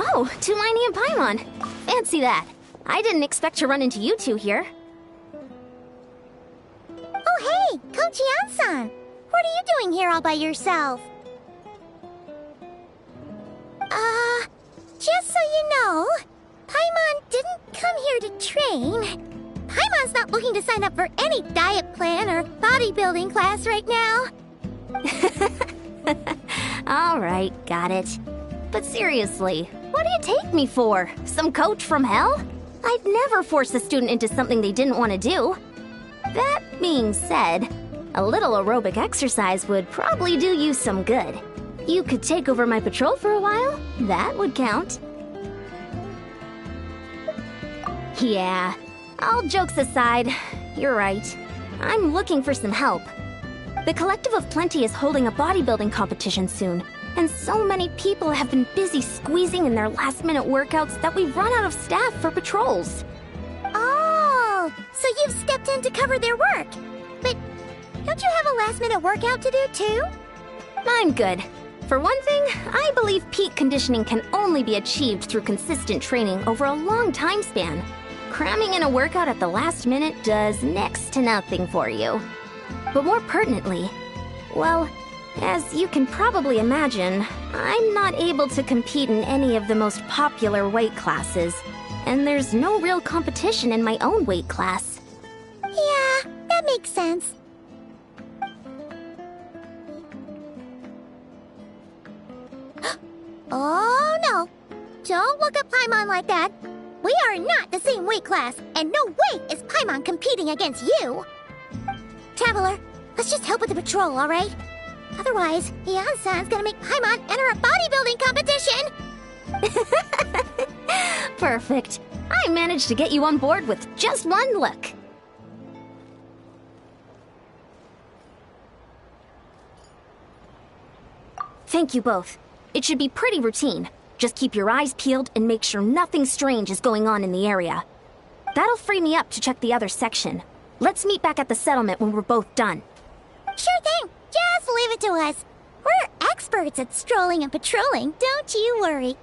Oh, Tulani and Paimon. Fancy that. I didn't expect to run into you two here. Oh, hey, Kochi-san. What are you doing here all by yourself? Just so you know, Paimon didn't come here to train. Paimon's not looking to sign up for any diet plan or bodybuilding class right now. All right, got it. But seriously, what do you take me for? Some coach from hell? I'd never force a student into something they didn't want to do. That being said, a little aerobic exercise would probably do you some good. You could take over my patrol for a while. That would count. Yeah, all jokes aside, you're right. I'm looking for some help. The Collective of Plenty is holding a bodybuilding competition soon, and so many people have been busy squeezing in their last-minute workouts that we've run out of staff for patrols. Oh, so you've stepped in to cover their work. But don't you have a last-minute workout to do, too? I'm good. For one thing, I believe peak conditioning can only be achieved through consistent training over a long time span. Cramming in a workout at the last minute does next to nothing for you. But more pertinently, well, as you can probably imagine, I'm not able to compete in any of the most popular weight classes, and there's no real competition in my own weight class. Yeah, that makes sense. Oh no! Don't look at Paimon like that. We are not the same weight class, and no way is Paimon competing against you! Traveler, let's just help with the patrol, alright? Otherwise, Yan-san's gonna make Paimon enter a bodybuilding competition! Perfect. I managed to get you on board with just one look. Thank you both. It should be pretty routine. Just keep your eyes peeled and make sure nothing strange is going on in the area. That'll free me up to check the other section. Let's meet back at the settlement when we're both done. Sure thing. Just leave it to us. We're experts at strolling and patrolling, don't you worry.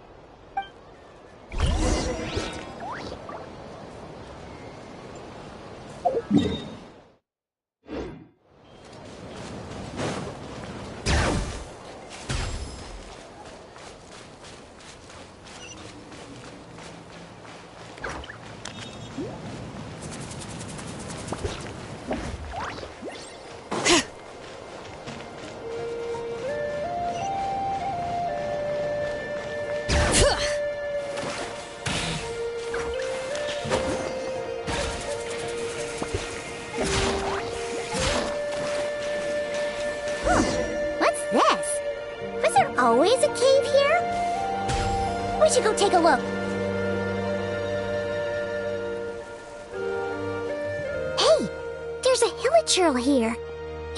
Always a cave here? We should go take a look. Hey, there's a hilichurl here.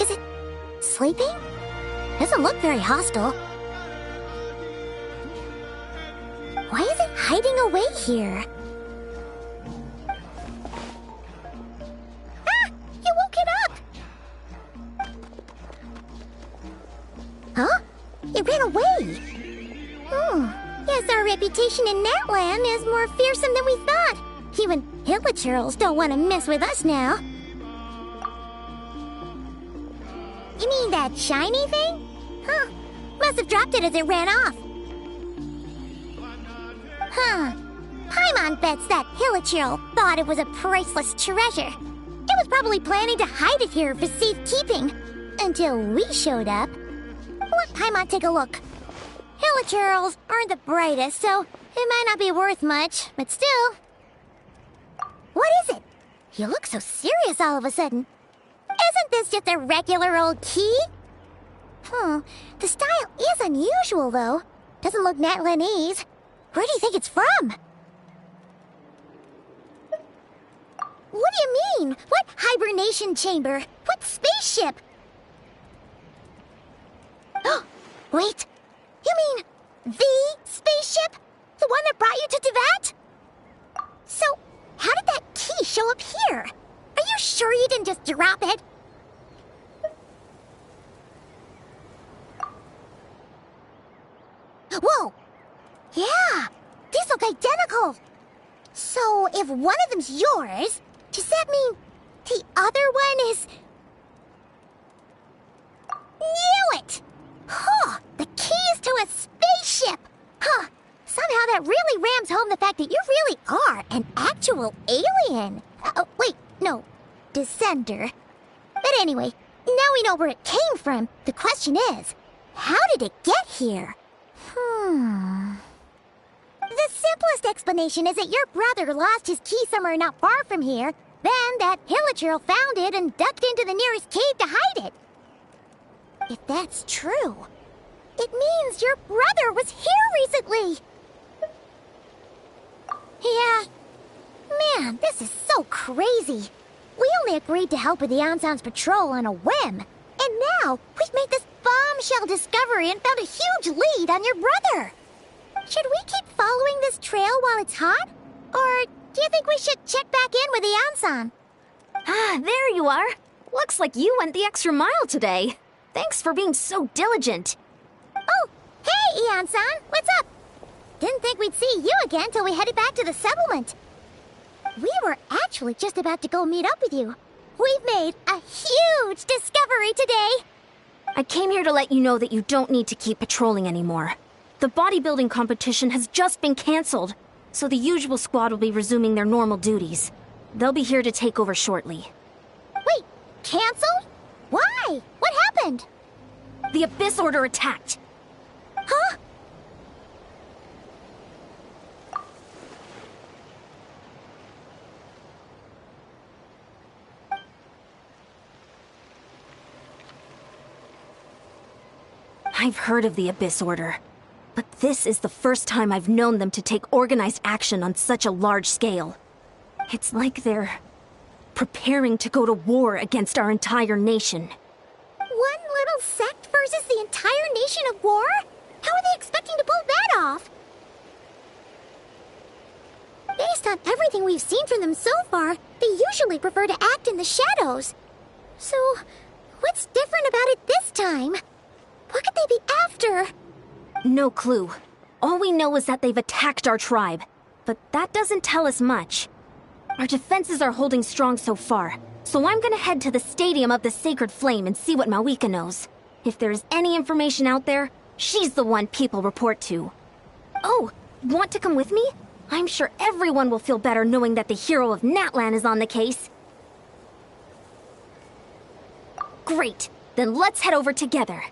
Is it sleeping? Doesn't look very hostile. Why is it hiding away here? Ah! You woke it up! Huh? It ran away! Guess our reputation in that land is more fearsome than we thought. Even hilichurls don't want to mess with us now. You mean that shiny thing? Huh. Must have dropped it as it ran off. Huh. Paimon bets that hilichurl thought it was a priceless treasure. It was probably planning to hide it here for safekeeping. Until we showed up. Let Paimon take a look. Hilichurls aren't the brightest, so it might not be worth much, but still. What is it? You look so serious all of a sudden. Isn't this just a regular old key? The style is unusual, though. Doesn't look Natlanese. Where do you think it's from? What do you mean? What explanation chamber. What spaceship? Wait, you mean the spaceship? The one that brought you to Teyvat? So, how did that key show up here? Are you sure you didn't just drop it? Whoa! Yeah, these look identical. So, if one of them's yours, does that mean the other one is... Knew it! Huh, the keys to a spaceship! Huh, somehow that really rams home the fact that you really are an actual alien. Wait, no, descender. But anyway, now we know where it came from. The question is, how did it get here? The simplest explanation is that your brother lost his key somewhere not far from here. Then that Hilichurl found it and ducked into the nearest cave to hide it. If that's true, it means your brother was here recently. Yeah. Man, this is so crazy. We only agreed to help with the Ansan's patrol on a whim. And now, we've made this bombshell discovery and found a huge lead on your brother. Should we keep following this trail while it's hot? Or do you think we should check back in with the Ansan? Ah, there you are. Looks like you went the extra mile today. Thanks for being so diligent. Oh, hey, Ansan, what's up? Didn't think we'd see you again till we headed back to the settlement. We were actually just about to go meet up with you. We've made a huge discovery today. I came here to let you know that you don't need to keep patrolling anymore. The bodybuilding competition has just been canceled, so the usual squad will be resuming their normal duties. They'll be here to take over shortly. Wait, canceled? Why? What happened? The Abyss Order attacked. Huh? I've heard of the Abyss Order, but this is the first time I've known them to take organized action on such a large scale. It's like they're preparing to go to war against our entire nation. One little sect versus the entire nation of war? How are they expecting to pull that off? Based on everything we've seen from them so far, they usually prefer to act in the shadows. So, what's different about it this time? What could they be after? No clue. All we know is that they've attacked our tribe, but that doesn't tell us much. Our defenses are holding strong so far, so I'm gonna head to the Stadium of the Sacred Flame and see what Mawika knows. If there's any information out there, she's the one people report to. Oh, want to come with me? I'm sure everyone will feel better knowing that the hero of Natlan is on the case. Great, then let's head over together.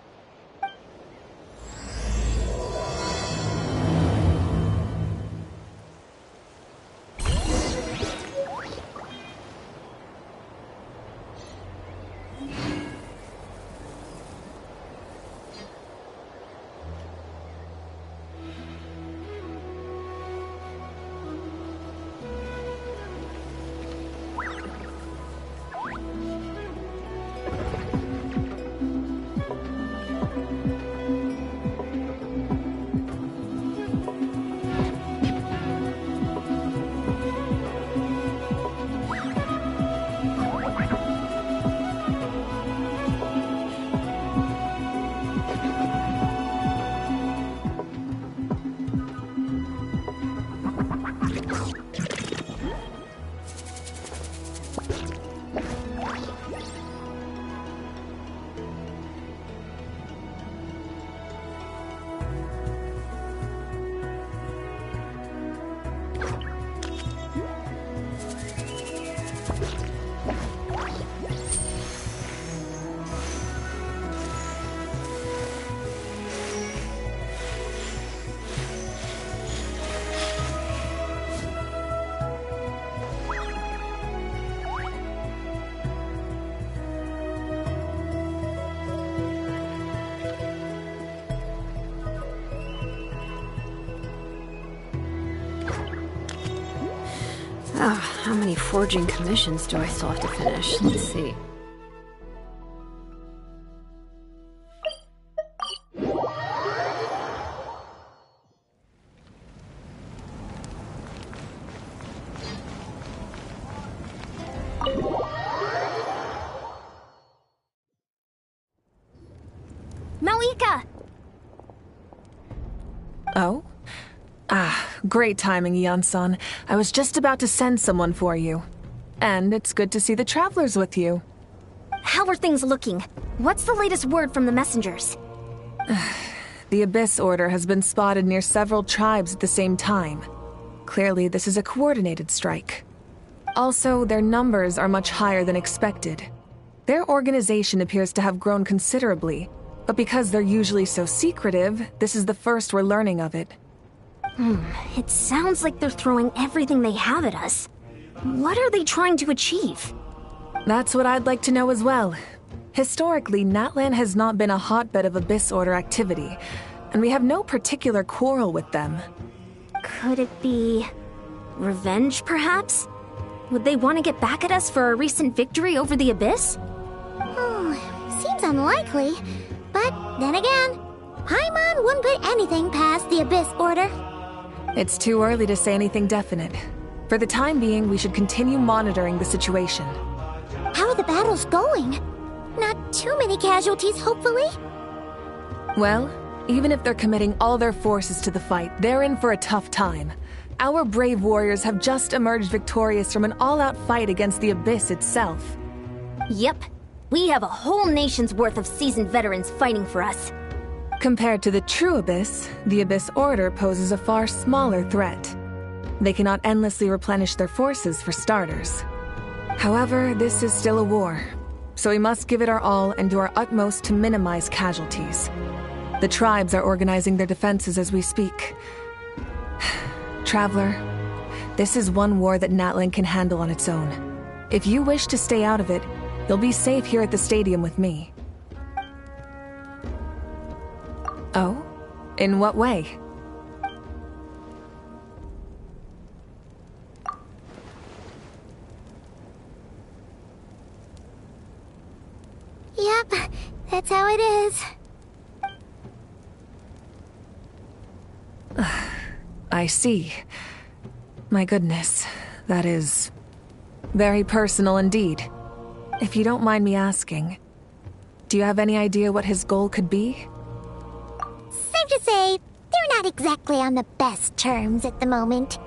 How many forging commissions do I still have to finish? Let's see. Malika! Oh? Great timing, Ian-san. I was just about to send someone for you. And it's good to see the travelers with you. How are things looking? What's the latest word from the messengers? The Abyss Order has been spotted near several tribes at the same time. Clearly, this is a coordinated strike. Also, their numbers are much higher than expected. Their organization appears to have grown considerably, but because they're usually so secretive, this is the first we're learning of it. It sounds like they're throwing everything they have at us. What are they trying to achieve? That's what I'd like to know as well. Historically, Natlan has not been a hotbed of Abyss Order activity, and we have no particular quarrel with them. Could it be revenge, perhaps? Would they want to get back at us for a recent victory over the Abyss? Seems unlikely. But then again, Paimon wouldn't put anything past the Abyss Order. It's too early to say anything definite. For the time being, we should continue monitoring the situation. How are the battles going? Not too many casualties, hopefully? Well, even if they're committing all their forces to the fight, they're in for a tough time. Our brave warriors have just emerged victorious from an all-out fight against the Abyss itself. Yep. We have a whole nation's worth of seasoned veterans fighting for us. Compared to the true Abyss, the Abyss Order poses a far smaller threat. They cannot endlessly replenish their forces for starters. However, this is still a war, so we must give it our all and do our utmost to minimize casualties. The tribes are organizing their defenses as we speak. Traveler, this is one war that Natlan can handle on its own. If you wish to stay out of it, you'll be safe here at the stadium with me. Oh? In what way? Yep, that's how it is. I see. My goodness, that is very personal indeed. If you don't mind me asking, do you have any idea what his goal could be? Safe to say, they're not exactly on the best terms at the moment.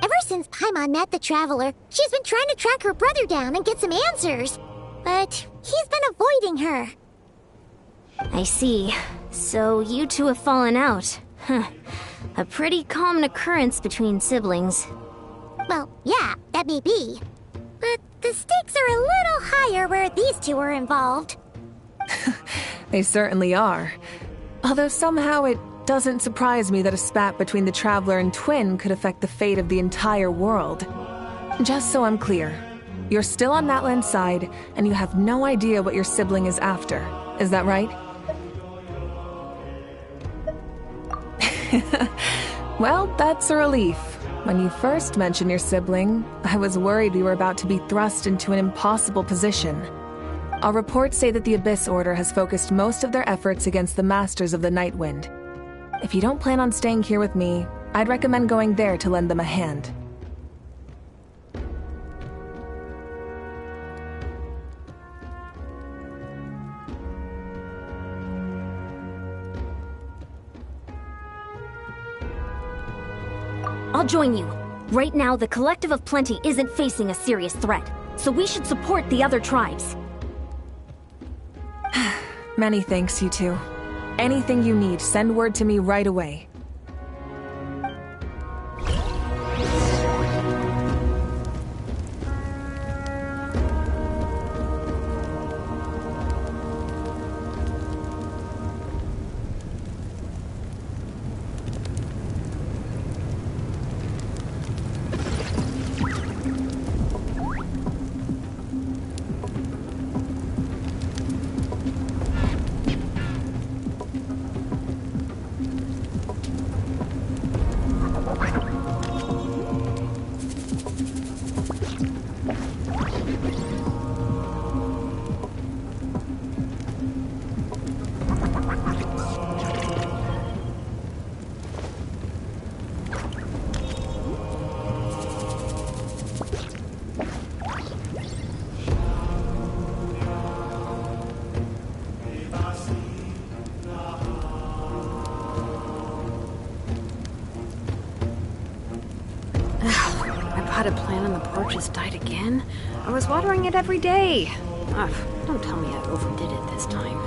Ever since Paimon met the Traveler, she's been trying to track her brother down and get some answers. But he's been avoiding her. I see. So you two have fallen out. A pretty common occurrence between siblings. Well, yeah, that may be. But the stakes are a little higher where these two are involved. They certainly are. Although somehow it doesn't surprise me that a spat between the Traveler and Twin could affect the fate of the entire world. Just so I'm clear, you're still on Natlan's side, and you have no idea what your sibling is after. Is that right? Well, that's a relief. When you first mentioned your sibling, I was worried we were about to be thrust into an impossible position. Our reports say that the Abyss Order has focused most of their efforts against the Masters of the Nightwind. If you don't plan on staying here with me, I'd recommend going there to lend them a hand. I'll join you. Right now, the Collective of Plenty isn't facing a serious threat, so we should support the other tribes. Many thanks, you two. Anything you need, send word to me right away. just died again? I was watering it every day. Ugh, don't tell me I overdid it this time.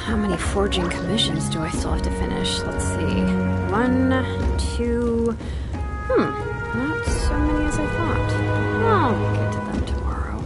How many forging commissions do I still have to finish? Let's see. 1, 2... not so many as I thought. I'll get to them tomorrow.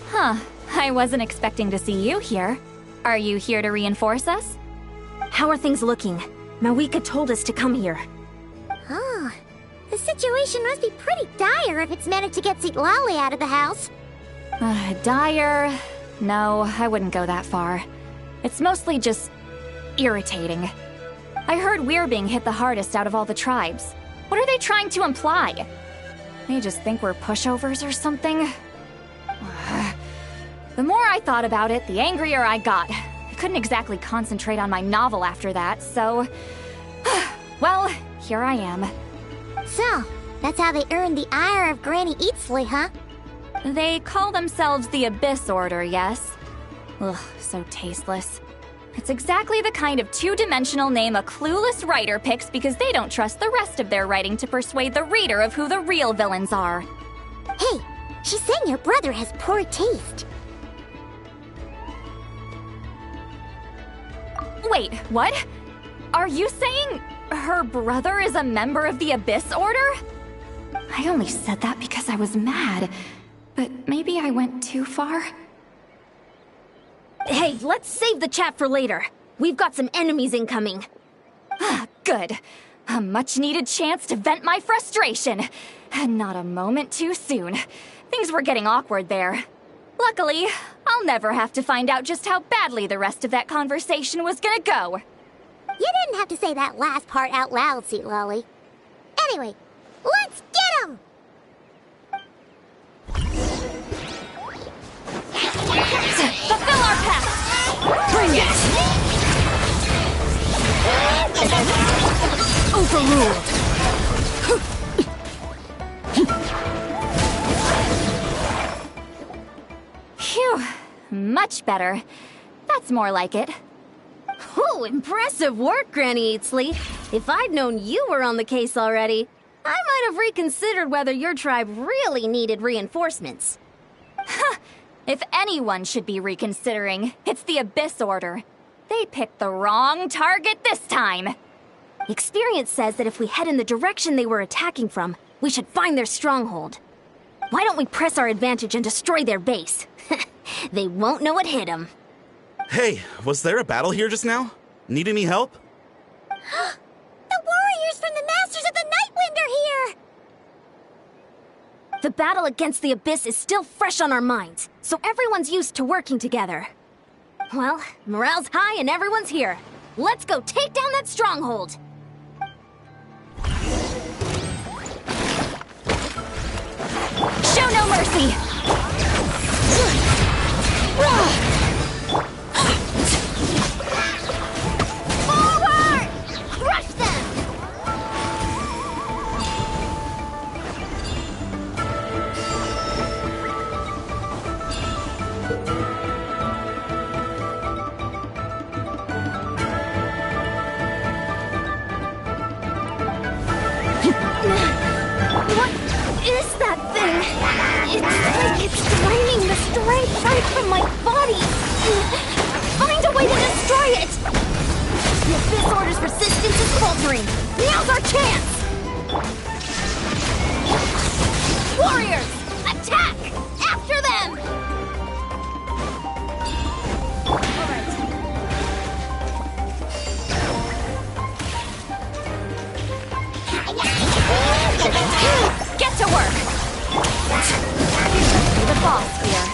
Huh. I wasn't expecting to see you here. Are you here to reinforce us? How are things looking? Mawika told us to come here. Oh, the situation must be pretty dire if it's managed to get Lolly out of the house. Dire? No, I wouldn't go that far. It's mostly just irritating. I heard we're being hit the hardest out of all the tribes. What are they trying to imply? They just think we're pushovers or something? The more I thought about it, the angrier I got. I couldn't exactly concentrate on my novel after that, so... well, here I am. So, that's how they earned the ire of Granny Eatsley, huh? They call themselves the Abyss Order, yes? Ugh, so tasteless. It's exactly the kind of two-dimensional name a clueless writer picks because they don't trust the rest of their writing to persuade the reader of who the real villains are. Hey, she's saying your brother has poor taste. Wait, what? Are you saying her brother is a member of the Abyss Order? I only said that because I was mad, but maybe I went too far. Hey, let's save the chat for later. We've got some enemies incoming. Good. A much-needed chance to vent my frustration. Not a moment too soon. Things were getting awkward there. Luckily, I'll never have to find out just how badly the rest of that conversation was gonna go. You didn't have to say that last part out loud, Sweet Lolly. Anyway, let's get 'em! Fulfill our pact! Bring it! Overruled! Phew, much better. That's more like it. Ooh, impressive work, Granny Eatsley. If I'd known you were on the case already, I might have reconsidered whether your tribe really needed reinforcements. If anyone should be reconsidering, it's the Abyss Order. They picked the wrong target this time. Experience says that if we head in the direction they were attacking from, we should find their stronghold. Why don't we press our advantage and destroy their base? They won't know what hit them. Hey, was there a battle here just now? Need any help? The warriors from the Masters of the Nightwind are here! The battle against the Abyss is still fresh on our minds, so everyone's used to working together. Well, morale's high and everyone's here. Let's go take down that stronghold! Show no mercy! Forward! Crush them! What is that thing? It's like it's draining the strength right from my body. Find a way to destroy it! The Abyss Order's resistance is faltering. Now's our chance! Warriors, attack! After them! Get to work! The boss here.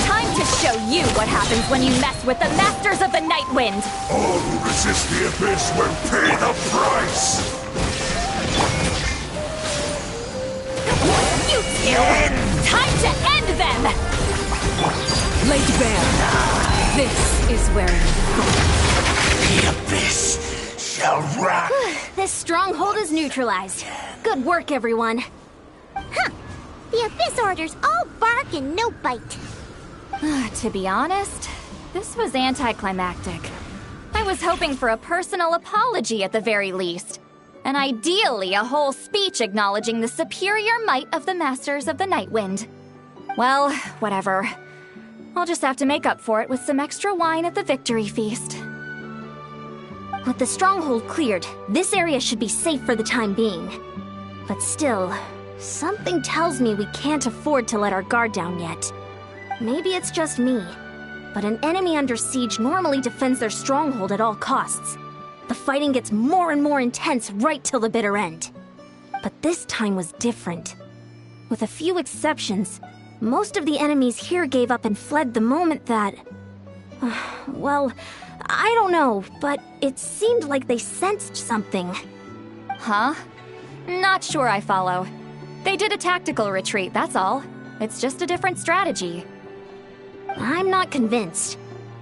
Time to show you what happens when you mess with the Masters of the Nightwind! All who resist the Abyss will pay the price! You two! Time to end them! Lady Bear, this is where it The Abyss shall wrap! This stronghold is neutralized. Good work, everyone. Huh. The Abyss Order's all bark and no bite. To be honest, this was anticlimactic. I was hoping for a personal apology at the very least. And ideally, a whole speech acknowledging the superior might of the Masters of the Nightwind. Well, whatever. I'll just have to make up for it with some extra wine at the victory feast. With the stronghold cleared, this area should be safe for the time being. But still, something tells me we can't afford to let our guard down yet. Maybe it's just me, but an enemy under siege normally defends their stronghold at all costs. The fighting gets more and more intense right till the bitter end. But this time was different. With a few exceptions, most of the enemies here gave up and fled the moment that... well, I don't know, but it seemed like they sensed something. Huh? Not sure I follow. They did a tactical retreat, that's all. It's just a different strategy. I'm not convinced.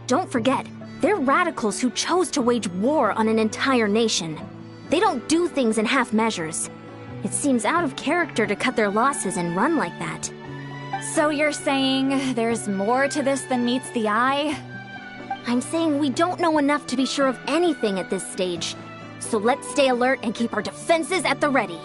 Don't forget, they're radicals who chose to wage war on an entire nation. They don't do things in half measures. It seems out of character to cut their losses and run like that. So you're saying there's more to this than meets the eye? I'm saying we don't know enough to be sure of anything at this stage. So let's stay alert and keep our defenses at the ready.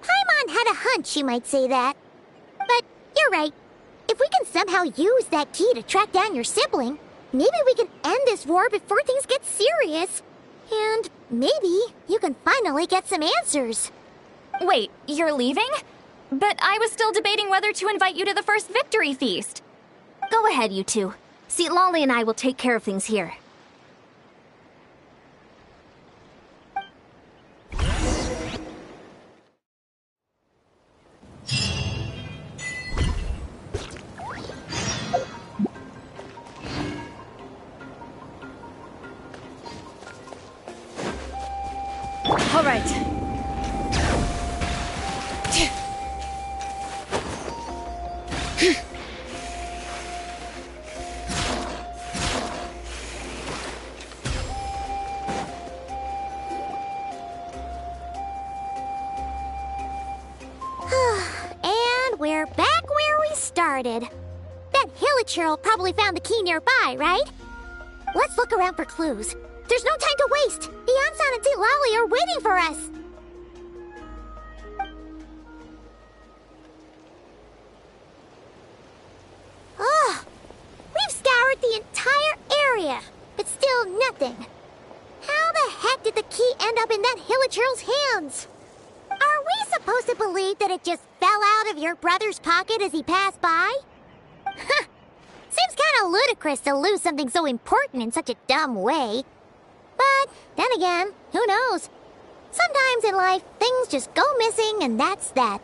Paimon had a hunch you might say that. But you're right. If we can somehow use that key to track down your sibling, maybe we can end this war before things get serious. And maybe you can finally get some answers. Wait, you're leaving? But I was still debating whether to invite you to the first victory feast. Go ahead, you two. See, Lolly and I will take care of things here. All right. And we're back where we started. That Hilichurl probably found the key nearby, right? Let's look around for clues. There's no time to waste. The Ansan and St. Lolly are waiting for us. Ugh. We've scoured the entire area. something. How the heck did the key end up in that Hilichurl's hands? Are we supposed to believe that it just fell out of your brother's pocket as he passed by? Huh. Seems kind of ludicrous to lose something so important in such a dumb way. But then again, who knows? Sometimes in life, things just go missing and that's that.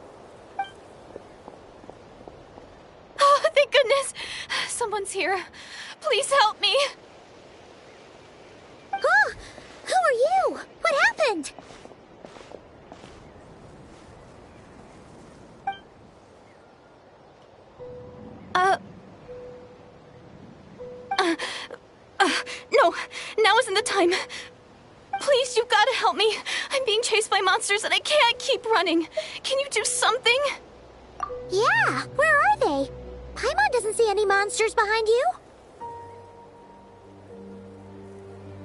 Oh, thank goodness! Someone's here. Please help me! Huh? Who are you? What happened? No, now isn't the time. Please, you've got to help me. I'm being chased by monsters and I can't keep running. Can you do something? Yeah, where are they? Paimon doesn't see any monsters behind you.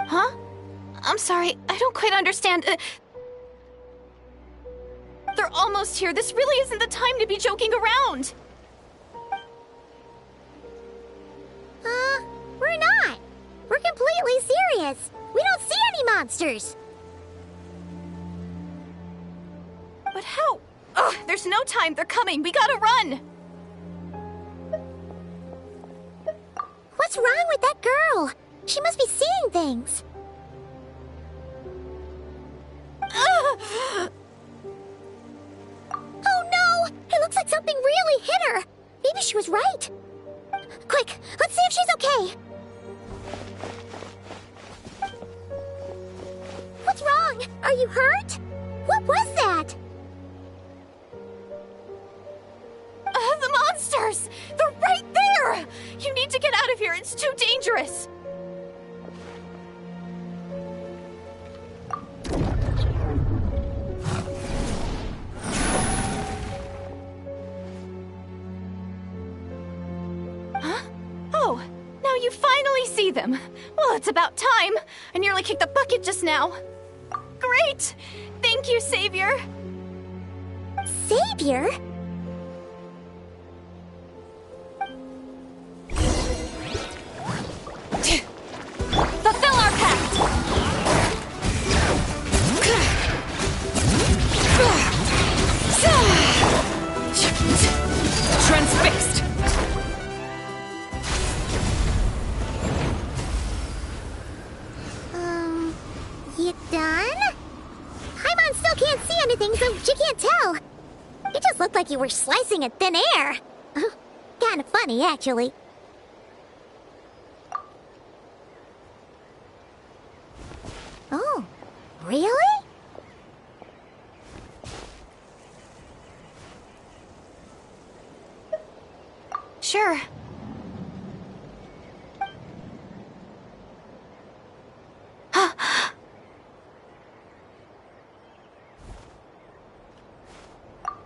Huh? I'm sorry, I don't quite understand. They're almost here. This really isn't the time to be joking around. We're not. We're completely serious. We don't see any monsters. But how? Ugh, there's no time. They're coming. We gotta run. What's wrong with that girl? She must be seeing things. Ugh. Oh no! It looks like something really hit her. Maybe she was right. Quick, let's see if she's okay. What's wrong? Are you hurt? What was that? The monsters! They're right there! You need to get out of here. It's too dangerous. Huh? Oh, now you finally see them. Well, it's about time. I nearly kicked the bucket just now. Great! Thank you, Savior. Savior? Fulfill our pact! Transfixed! You done? Paimon still can't see anything, so she can't tell. It just looked like you were slicing at thin air. Kind of funny, actually. Oh, really? Sure.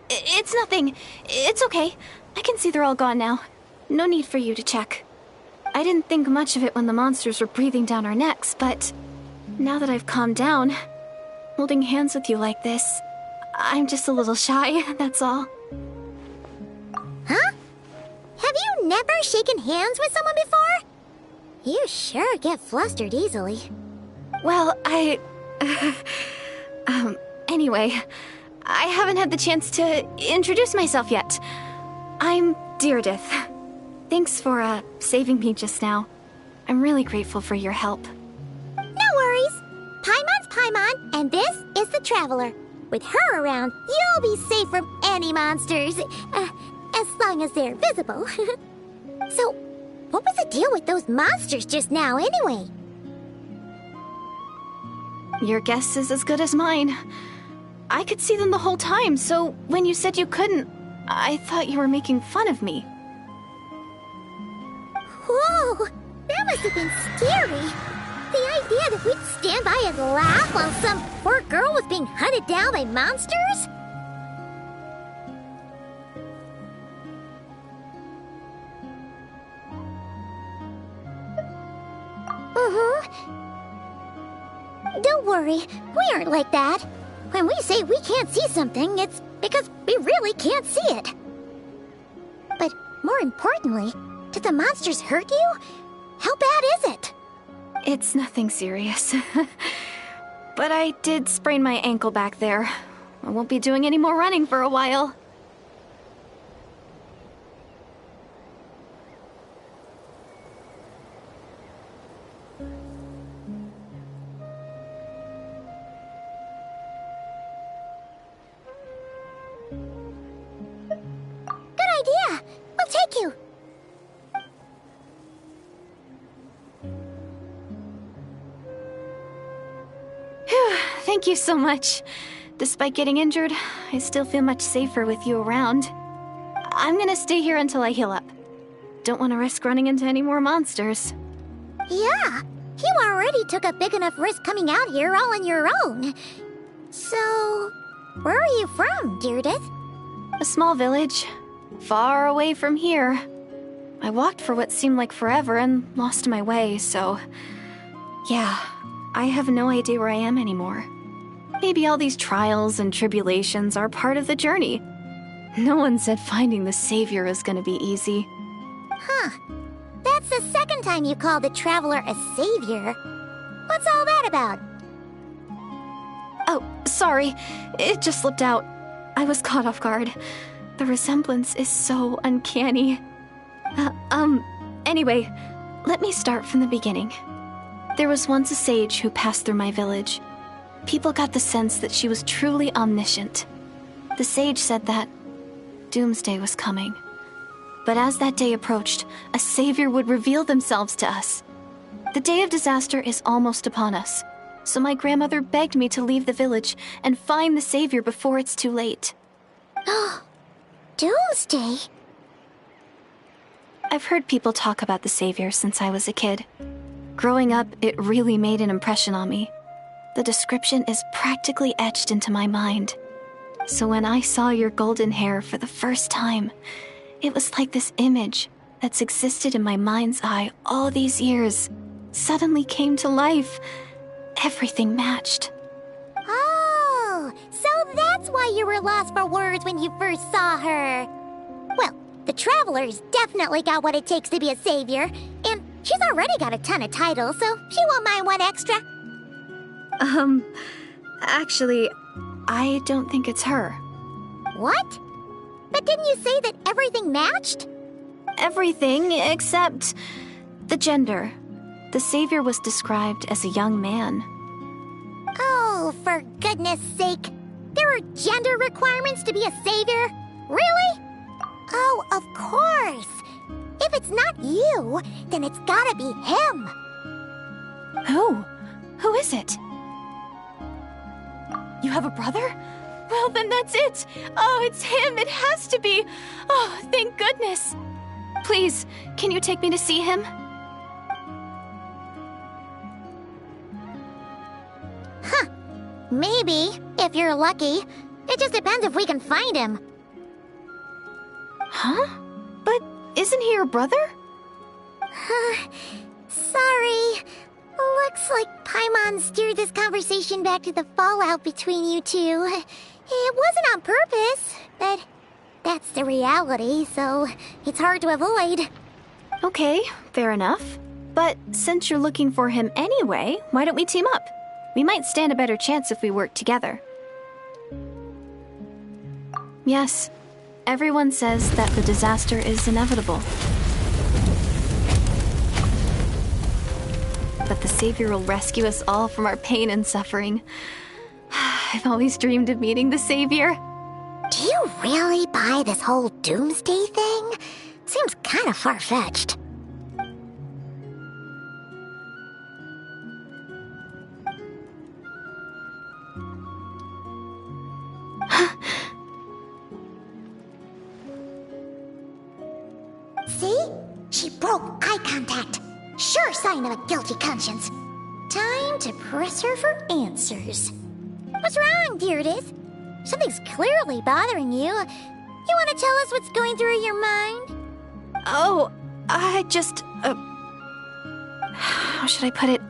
It's nothing. It's okay. I can see they're all gone now. No need for you to check. I didn't think much of it when the monsters were breathing down our necks, but now that I've calmed down, holding hands with you like this, I'm just a little shy, that's all. Huh? Have you never shaken hands with someone before? You sure get flustered easily. Well, anyway, I haven't had the chance to introduce myself yet. I'm Deirdith. Thanks for, saving me just now. I'm really grateful for your help. No worries. Paimon's Paimon, and this is the Traveler. With her around, you'll be safe from any monsters. As long as they're visible. So, what was the deal with those monsters just now, anyway? Your guess is as good as mine. I could see them the whole time, so when you said you couldn't, I thought you were making fun of me. Whoa! That must have been scary. The idea that we'd stand by and laugh while some poor girl was being hunted down by monsters? Don't worry, we aren't like that. When we say we can't see something, it's because we really can't see it. But more importantly, did the monsters hurt you? How bad is it? It's nothing serious. But I did sprain my ankle back there. I won't be doing any more running for a while. Good idea! We'll take you! Thank you so much. Despite getting injured, I still feel much safer with you around. I'm gonna stay here until I heal up. Don't want to risk running into any more monsters. Yeah, you already took a big enough risk coming out here all on your own. So, where are you from, Deirdre? A small village, far away from here. I walked for what seemed like forever and lost my way, so... yeah, I have no idea where I am anymore. Maybe all these trials and tribulations are part of the journey. No one said finding the Savior is gonna be easy. Huh. That's the second time you called the Traveler a savior. What's all that about? Oh, sorry. It just slipped out. I was caught off guard. The resemblance is so uncanny. Anyway, let me start from the beginning. There was once a sage who passed through my village. People got the sense that she was truly omniscient. The sage said that doomsday was coming. But as that day approached, a savior would reveal themselves to us. The day of disaster is almost upon us, so my grandmother begged me to leave the village and find the savior before it's too late. Doomsday? I've heard people talk about the savior since I was a kid. Growing up, it really made an impression on me. The description is practically etched into my mind. So when I saw your golden hair for the first time, it was like this image that's existed in my mind's eye all these years suddenly came to life. Everything matched. Oh, so that's why you were lost for words when you first saw her. Well, the Traveler's definitely got what it takes to be a savior, and she's already got a ton of titles, so she won't mind one extra. Actually, I don't think it's her. What? But didn't you say that everything matched? Everything except the gender. The savior was described as a young man. Oh, for goodness sake. There are gender requirements to be a savior? Really? Oh, of course. If it's not you, then it's gotta be him. Who? Who is it? You have a brother? Well, then that's it. Oh, it's him. It has to be. Oh, thank goodness. Please, can you take me to see him? Huh. Maybe, if you're lucky. It just depends if we can find him. Huh? But isn't he your brother? Sorry. Looks like Paimon steered this conversation back to the fallout between you two. It wasn't on purpose, but that's the reality, so it's hard to avoid. Okay, fair enough. But since you're looking for him anyway, why don't we team up? We might stand a better chance if we work together. Yes, everyone says that the disaster is inevitable. But the Savior will rescue us all from our pain and suffering. I've always dreamed of meeting the Savior. Do you really buy this whole doomsday thing? Seems kind of far-fetched. See? She broke eye contact. Sure sign of a guilty conscience. Time to press her for answers. What's wrong, Deirdre? Something's clearly bothering you. You want to tell us what's going through your mind? Oh, I just... how should I put it?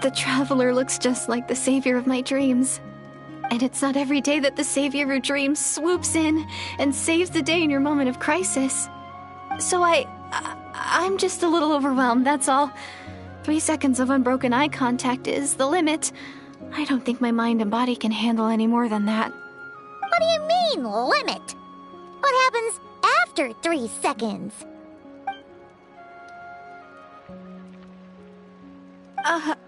The Traveler looks just like the savior of my dreams. And it's not every day that the savior of your dreams swoops in and saves the day in your moment of crisis. So I I'm just a little overwhelmed, that's all. 3 seconds of unbroken eye contact is the limit. I don't think my mind and body can handle any more than that. What do you mean, limit? What happens after 3 seconds?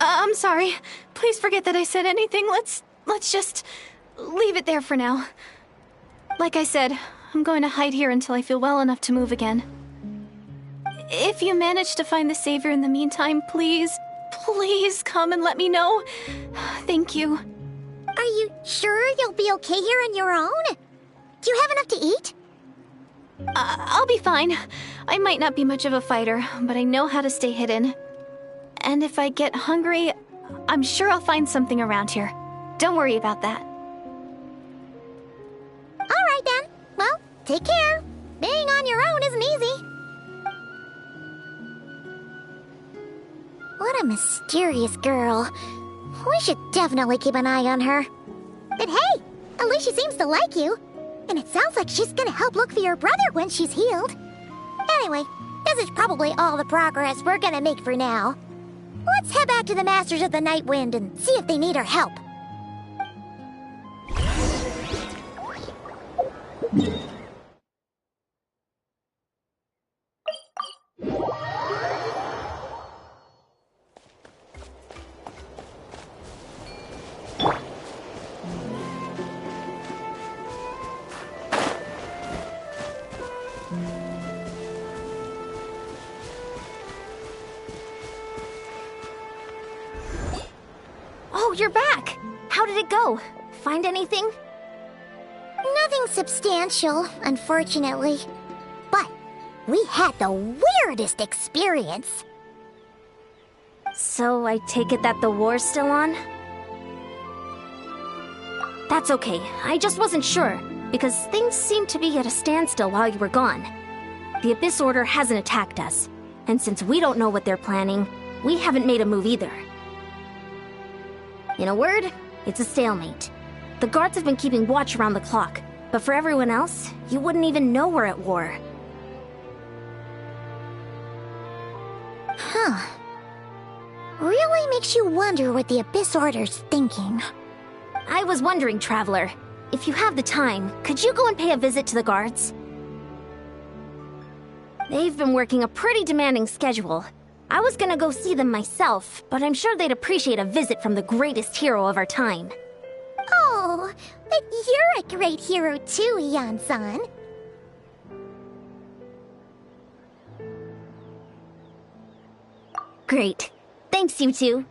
I'm sorry. Please forget that I said anything. Let's just leave it there for now. Like I said, I'm going to hide here until I feel well enough to move again. If you manage to find the Savior in the meantime, please come and let me know. Thank you. Are you sure you'll be okay here on your own? Do you have enough to eat? I'll be fine. I might not be much of a fighter, but I know how to stay hidden. And if I get hungry, I'm sure I'll find something around here. Don't worry about that. Alright then. Well, take care. Being on your own isn't easy. What a mysterious girl. We should definitely keep an eye on her. But hey, at least she seems to like you. And it sounds like she's gonna help look for your brother when she's healed. Anyway, this is probably all the progress we're gonna make for now. Let's head back to the Masters of the Night Wind and see if they need our help. Oh, you're back! How did it go? Find anything? Nothing substantial, unfortunately. But we had the weirdest experience. So I take it that the war's still on? That's okay. I just wasn't sure, because things seemed to be at a standstill while you were gone. The Abyss Order hasn't attacked us, and since we don't know what they're planning, we haven't made a move either. In a word, it's a stalemate. The guards have been keeping watch around the clock, but for everyone else, you wouldn't even know we're at war. Huh. Really makes you wonder what the Abyss Order's thinking. I was wondering, Traveler, if you have the time, could you go and pay a visit to the guards? They've been working a pretty demanding schedule. I was gonna go see them myself, but I'm sure they'd appreciate a visit from the greatest hero of our time. Oh, but you're a great hero too, Ian-san. Great. Thanks, you two.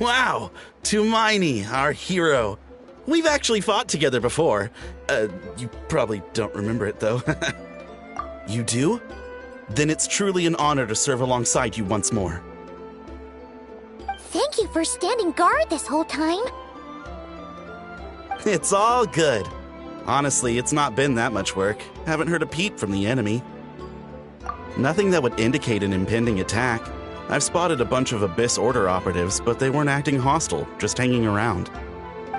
Wow! Tumaini, our hero. We've actually fought together before. You probably don't remember it, though. You do? Then it's truly an honor to serve alongside you once more. Thank you for standing guard this whole time. It's all good. Honestly, it's not been that much work. Haven't heard a peep from the enemy. Nothing that would indicate an impending attack. I've spotted a bunch of Abyss Order operatives, but they weren't acting hostile, just hanging around.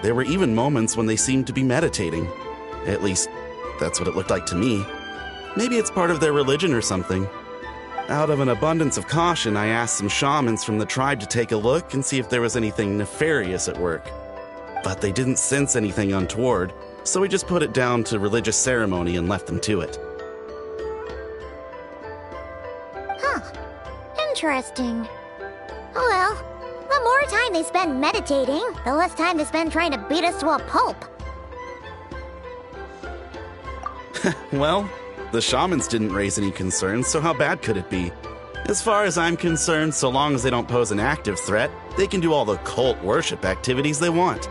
There were even moments when they seemed to be meditating. At least, that's what it looked like to me. Maybe it's part of their religion or something. Out of an abundance of caution, I asked some shamans from the tribe to take a look and see if there was anything nefarious at work. But they didn't sense anything untoward, so we just put it down to religious ceremony and left them to it. Huh. Interesting. Oh well, the more time they spend meditating, the less time they spend trying to beat us to a pulp. Well, the shamans didn't raise any concerns, so how bad could it be? As far as I'm concerned, so long as they don't pose an active threat, they can do all the cult worship activities they want.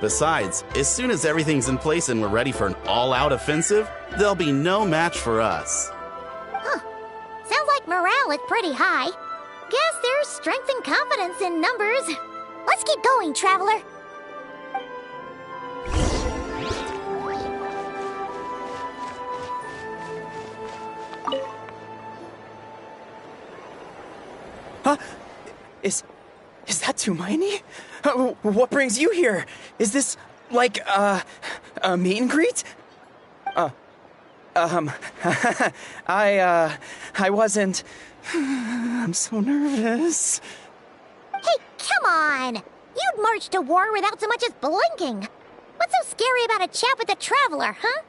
Besides, as soon as everything's in place and we're ready for an all-out offensive, there'll be no match for us. Huh. Sounds like morale is pretty high. Guess there's strength and confidence in numbers. Let's keep going, Traveler. Is that Tumaini? What brings you here? Is this, like, a meet and greet? I wasn't... I'm so nervous. Hey, come on! You'd march to war without so much as blinking. What's so scary about a chat with a traveler, huh?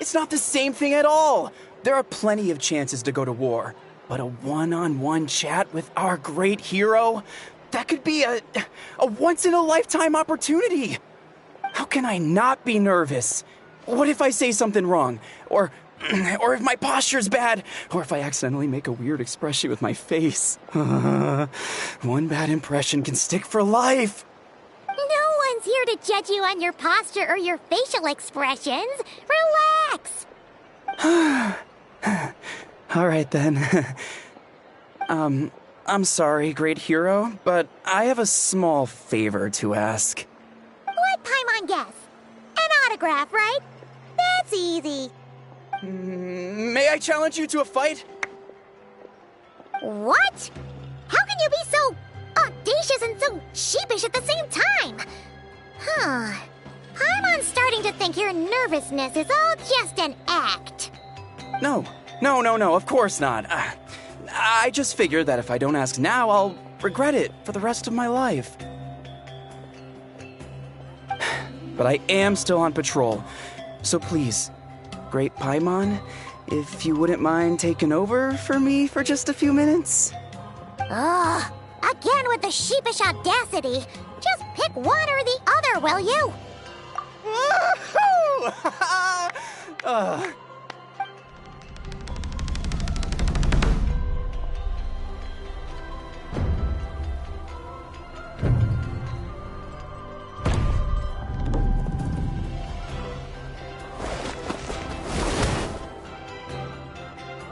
It's not the same thing at all. There are plenty of chances to go to war. But a one-on-one chat with our great hero? That could be a once-in-a-lifetime opportunity. How can I not be nervous? What if I say something wrong? Or if my posture's bad? Or if I accidentally make a weird expression with my face? One bad impression can stick for life. No one's here to judge you on your posture or your facial expressions. Relax. All right, then. I'm sorry, great hero, but I have a small favor to ask. What Paimon guess? An autograph, right? That's easy. May I challenge you to a fight? What? How can you be so audacious and so sheepish at the same time? Paimon's starting to think your nervousness is all just an act. No, of course not. I just figured that if I don't ask now, I'll regret it for the rest of my life. But I am still on patrol, so please, Great Paimon, if you wouldn't mind taking over for me for just a few minutes? Ugh, again with the sheepish audacity. Just pick one or the other, will you? Woohoo!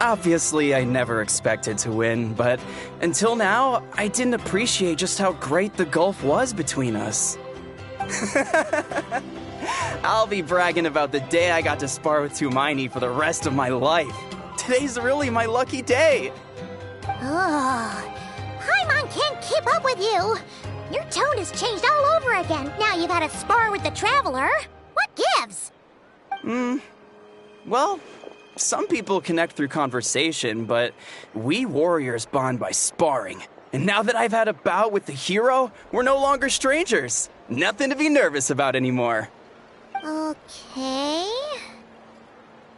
Obviously, I never expected to win, but until now, I didn't appreciate just how great the gulf was between us. I'll be bragging about the day I got to spar with Tumaini for the rest of my life. Today's really my lucky day. Ugh, Paimon can't keep up with you. Your tone has changed all over again. Now you've had a spar with the Traveler. What gives? Well, some people connect through conversation, but we warriors bond by sparring. And now that I've had a bout with the hero, we're no longer strangers. Nothing to be nervous about anymore. Okay.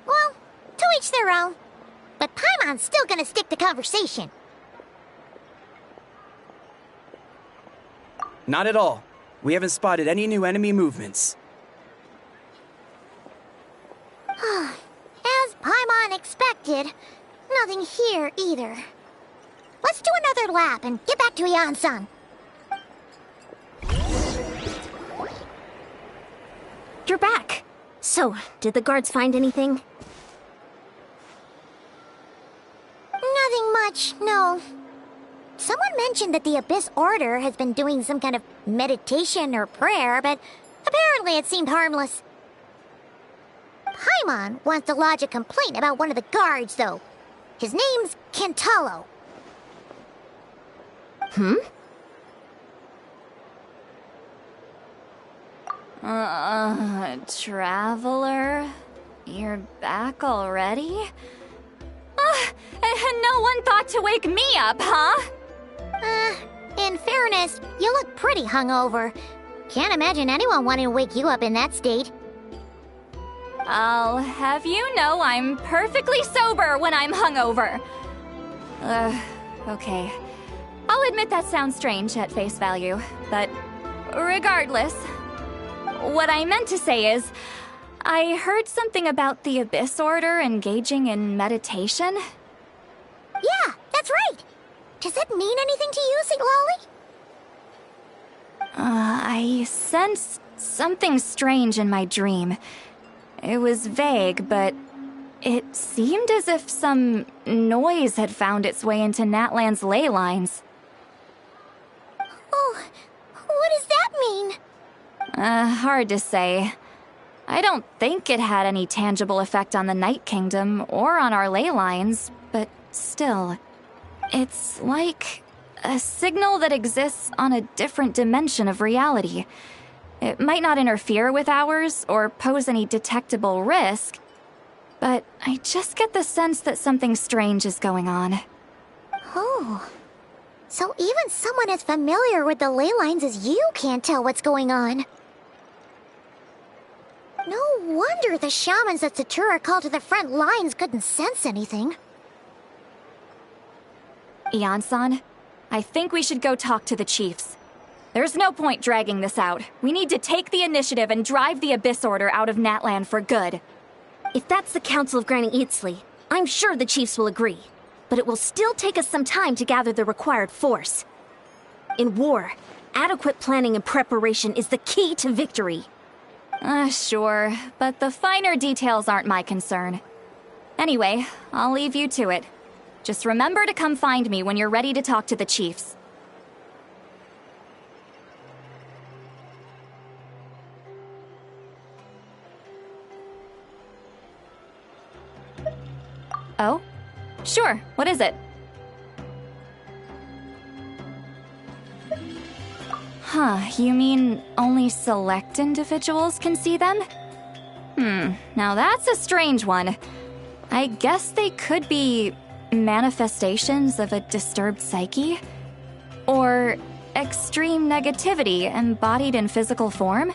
Well, to each their own. But Paimon's still gonna stick to conversation. Not at all. We haven't spotted any new enemy movements. As Paimon expected, nothing here either. Let's do another lap and get back to Yan-san. You're back. So, did the guards find anything? Nothing much, no. Someone mentioned that the Abyss Order has been doing some kind of meditation or prayer, but apparently it seemed harmless. Paimon wants to lodge a complaint about one of the guards, though. His name's Kentalo. Traveler? You're back already? And no one thought to wake me up, huh? In fairness, you look pretty hungover. Can't imagine anyone wanting to wake you up in that state. I'll have you know I'm perfectly sober when I'm hungover. Okay. I'll admit that sounds strange at face value, but regardless, what I meant to say is, I heard something about the Abyss Order engaging in meditation. Yeah, that's right. Does that mean anything to you, Siglali? I sensed something strange in my dream. It was vague, but it seemed as if some noise had found its way into Natlan's ley lines. Oh, what does that mean? Hard to say. I don't think it had any tangible effect on the Night Kingdom or on our ley lines, but still, it's like a signal that exists on a different dimension of reality. It might not interfere with ours or pose any detectable risk, but I just get the sense that something strange is going on. Oh. So even someone as familiar with the ley lines as you can't tell what's going on. No wonder the shamans that Satura called to the front lines couldn't sense anything. Ian-san, I think we should go talk to the chiefs. There's no point dragging this out. We need to take the initiative and drive the Abyss Order out of Natlan for good. If that's the Council of Granny Eatsley, I'm sure the chiefs will agree. But it will still take us some time to gather the required force. In war, adequate planning and preparation is the key to victory. Sure, but the finer details aren't my concern. Anyway, I'll leave you to it. Just remember to come find me when you're ready to talk to the chiefs. Oh? Sure, what is it? Huh, you mean only select individuals can see them? Now that's a strange one. I guess they could be manifestations of a disturbed psyche? Or extreme negativity embodied in physical form?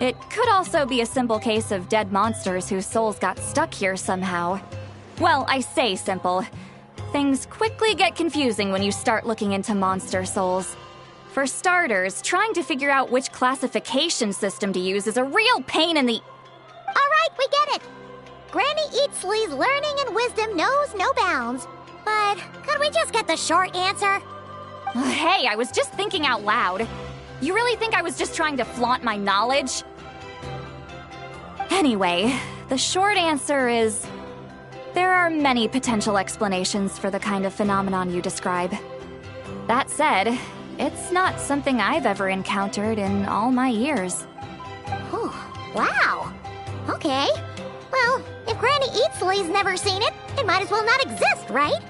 It could also be a simple case of dead monsters whose souls got stuck here somehow. Well, I say simple. Things quickly get confusing when you start looking into monster souls. For starters, trying to figure out which classification system to use is a real pain in the... Alright, we get it! Granny Eatsley's learning and wisdom knows no bounds. But could we just get the short answer? Hey, I was just thinking out loud. You really think I was just trying to flaunt my knowledge? Anyway, the short answer is... there are many potential explanations for the kind of phenomenon you describe. That said, it's not something I've ever encountered in all my years. Whew, wow. Okay. Well, if Granny Eatsley's never seen it, it might as well not exist, right?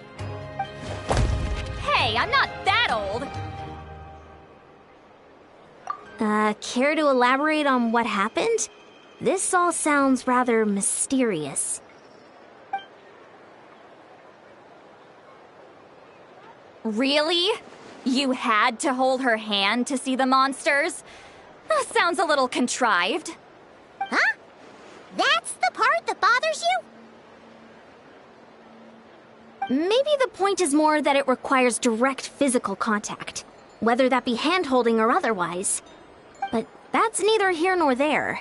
Hey, I'm not that old! Care to elaborate on what happened? This all sounds rather mysterious. Really? You had to hold her hand to see the monsters? That sounds a little contrived. Huh? That's the part that bothers you? Maybe the point is more that it requires direct physical contact, whether that be hand-holding or otherwise. But that's neither here nor there.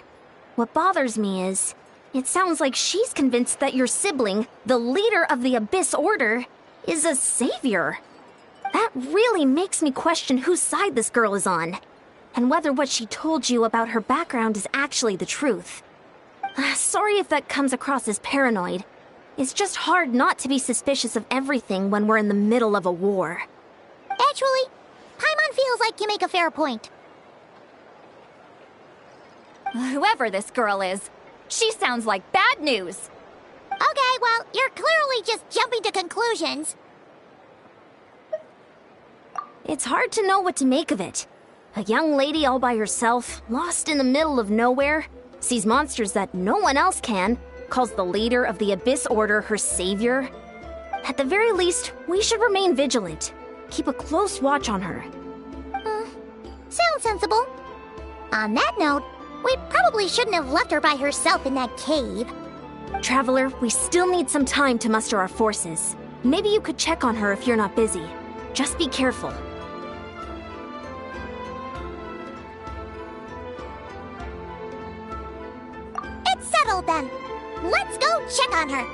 What bothers me is, it sounds like she's convinced that your sibling, the leader of the Abyss Order, is a savior. That really makes me question whose side this girl is on, and whether what she told you about her background is actually the truth. Sorry if that comes across as paranoid. It's just hard not to be suspicious of everything when we're in the middle of a war. Actually, Paimon feels like you make a fair point. Whoever this girl is, she sounds like bad news. Okay, well, you're clearly just jumping to conclusions. It's hard to know what to make of it. A young lady all by herself, lost in the middle of nowhere, sees monsters that no one else can, calls the leader of the Abyss Order her savior. At the very least, we should remain vigilant. Keep a close watch on her. Sounds sensible. On that note, we probably shouldn't have left her by herself in that cave. Traveler, we still need some time to muster our forces. Maybe you could check on her if you're not busy. Just be careful. It's settled then. Let's go check on her.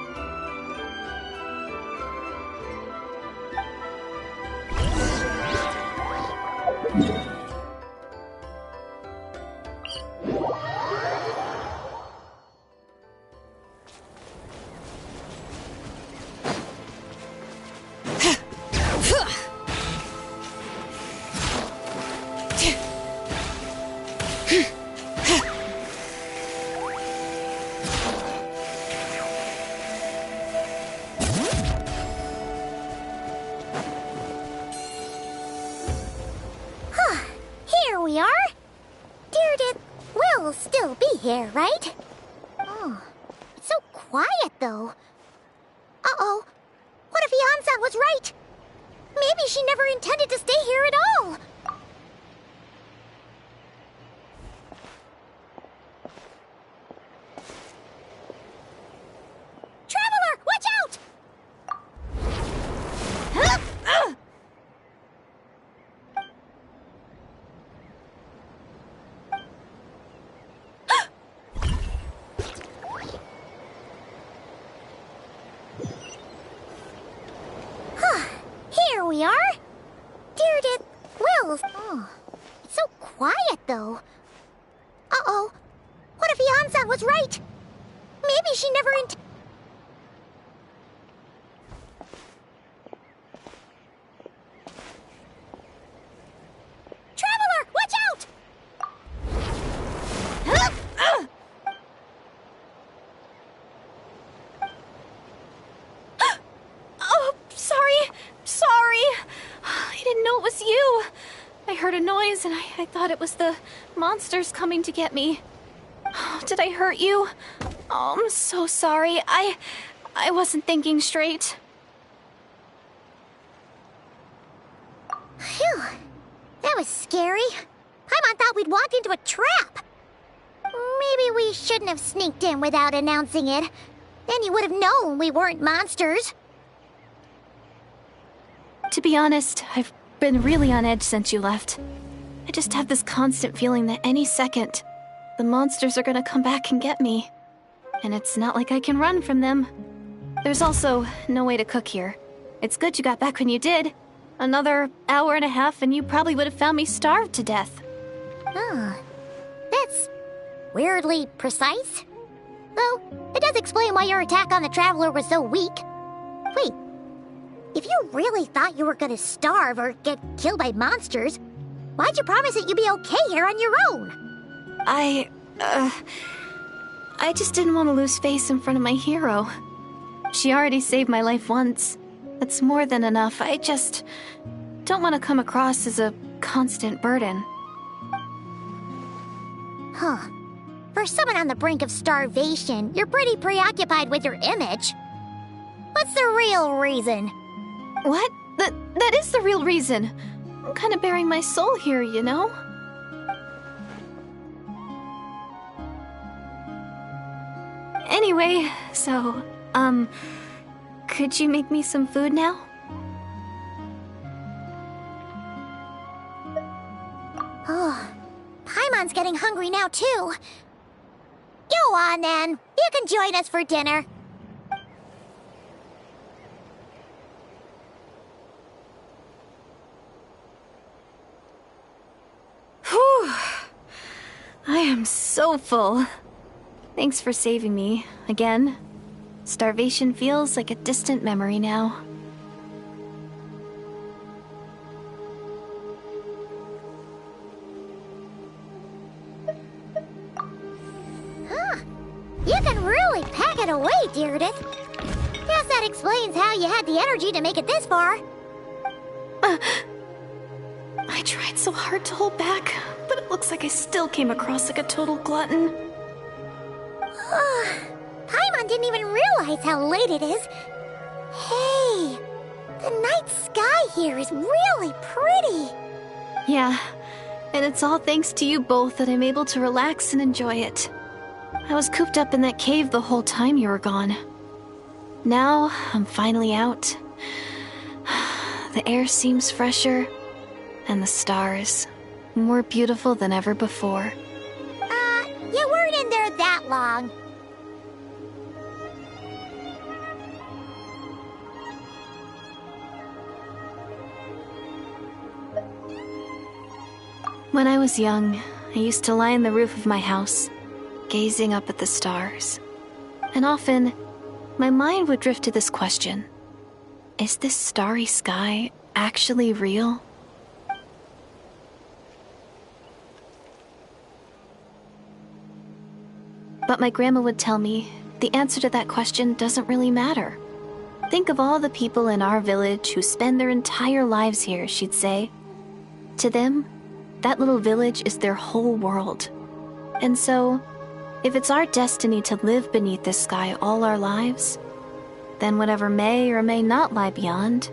They'll still be here, right? Oh, it's so quiet, though. Uh-oh. What if Yan-san was right? Maybe she never intended to stay here at all. Traveler, watch out! Here we are. Dear Wills. Oh, it's so quiet, though. Uh-oh. What if Yan-san was right? Maybe she never Traveler, watch out! Oh, sorry. I didn't know it was you. I heard a noise and I thought it was the monsters coming to get me. Oh, did I hurt you? Oh, I'm so sorry. I wasn't thinking straight. Phew. That was scary. Paimon thought we'd walked into a trap. Maybe we shouldn't have sneaked in without announcing it. Then you would have known we weren't monsters. To be honest, I've been really on edge since you left. I just have this constant feeling that any second, the monsters are gonna come back and get me. And it's not like I can run from them. There's also no way to cook here. It's good you got back when you did. Another hour and a half and you probably would have found me starved to death. Oh, that's weirdly precise. Though, it does explain why your attack on the Traveler was so weak. Wait, if you really thought you were gonna starve or get killed by monsters, why'd you promise that you'd be okay here on your own? I just didn't want to lose face in front of my hero. She already saved my life once. That's more than enough. I just don't want to come across as a constant burden. Huh. For someone on the brink of starvation, you're pretty preoccupied with your image. What's the real reason? What? That is the real reason. I'm kind of bearing my soul here, you know? Anyway, so, could you make me some food now? Oh, Paimon's getting hungry now, too. Go on, then. You can join us for dinner. Whew. I am so full. Thanks for saving me, again. Starvation feels like a distant memory now. You can really pack it away, Deirdre. Guess that explains how you had the energy to make it this far. I tried so hard to hold back, but it looks like I still came across like a total glutton. Paimon didn't even realize how late it is. Hey, the night sky here is really pretty. Yeah, and it's all thanks to you both that I'm able to relax and enjoy it. I was cooped up in that cave the whole time you were gone. Now, I'm finally out. The air seems fresher, and the stars more beautiful than ever before. You weren't in there that long. When I was young, I used to lie on the roof of my house, gazing up at the stars. And often, my mind would drift to this question. Is this starry sky actually real? But my grandma would tell me the answer to that question doesn't really matter. Think of all the people in our village who spend their entire lives here, she'd say. To them, that little village is their whole world. And so, if it's our destiny to live beneath this sky all our lives, then whatever may or may not lie beyond,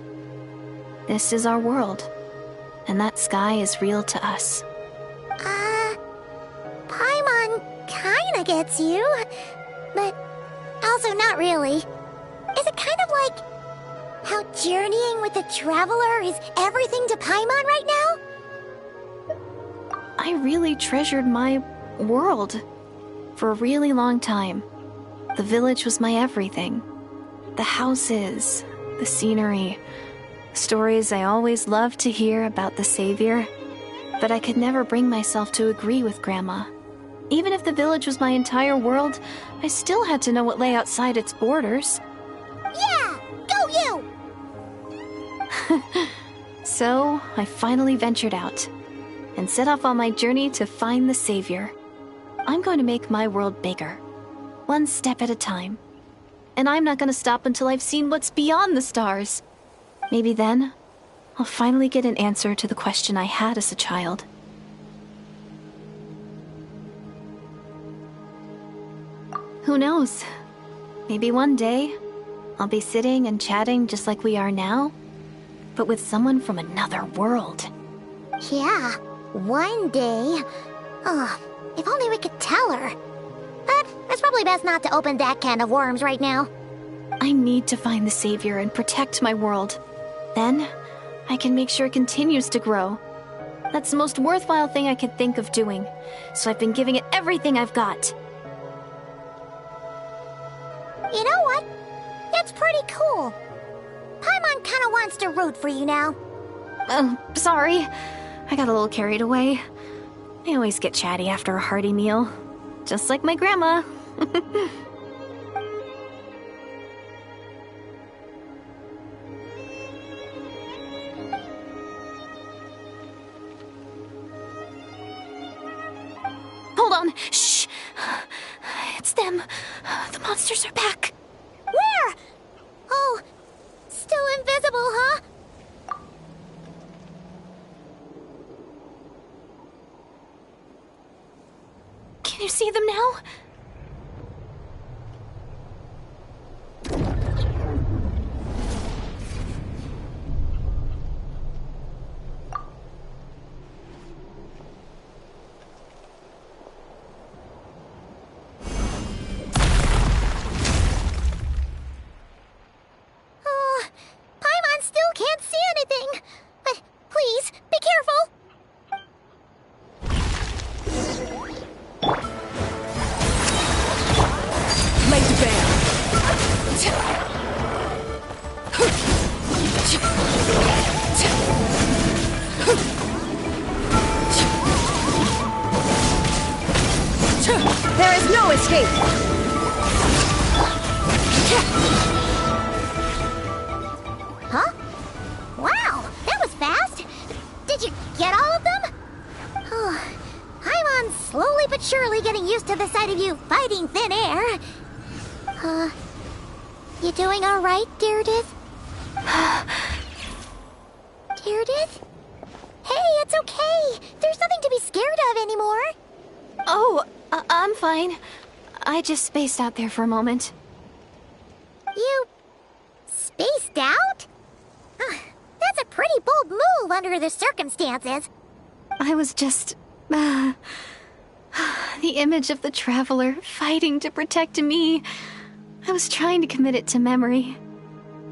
this is our world. And that sky is real to us. Paimon kinda gets you, but also not really. Is it kind of like how journeying with a traveler is everything to Paimon right now? I really treasured my world for a really long time. The village was my everything. The houses, the scenery, stories I always loved to hear about the Savior. But I could never bring myself to agree with Grandma. Even if the village was my entire world, I still had to know what lay outside its borders. Yeah! Go you! So, I finally ventured out and set off on my journey to find the Savior. I'm going to make my world bigger, one step at a time. And I'm not going to stop until I've seen what's beyond the stars. Maybe then, I'll finally get an answer to the question I had as a child. Who knows? Maybe one day, I'll be sitting and chatting just like we are now, but with someone from another world. Yeah, one day. Oh, if only we could tell her. But it's probably best not to open that can of worms right now. I need to find the Savior and protect my world. Then, I can make sure it continues to grow. That's the most worthwhile thing I could think of doing, so I've been giving it everything I've got. You know what? It's pretty cool. Paimon kinda wants to root for you now. Oh, sorry. I got a little carried away. I always get chatty after a hearty meal. Just like my grandma. Hold on. Shh. It's them. The monsters are back. Where? Oh, still invisible, huh? Can you see them now? Paimon still can't see anything. But please, be careful. Laser bam! There is no escape! Huh? Wow, that was fast. Did you get all of them? Oh, Paimon's slowly but surely getting used to the sight of you fighting thin air. You doing all right, Deirdith? Deirdith? Hey, it's okay. There's nothing to be scared of anymore. Oh, I'm fine. I just spaced out there for a moment. You spaced out? That's a pretty bold move under the circumstances. I was just... the image of the traveler fighting to protect me. I was trying to commit it to memory.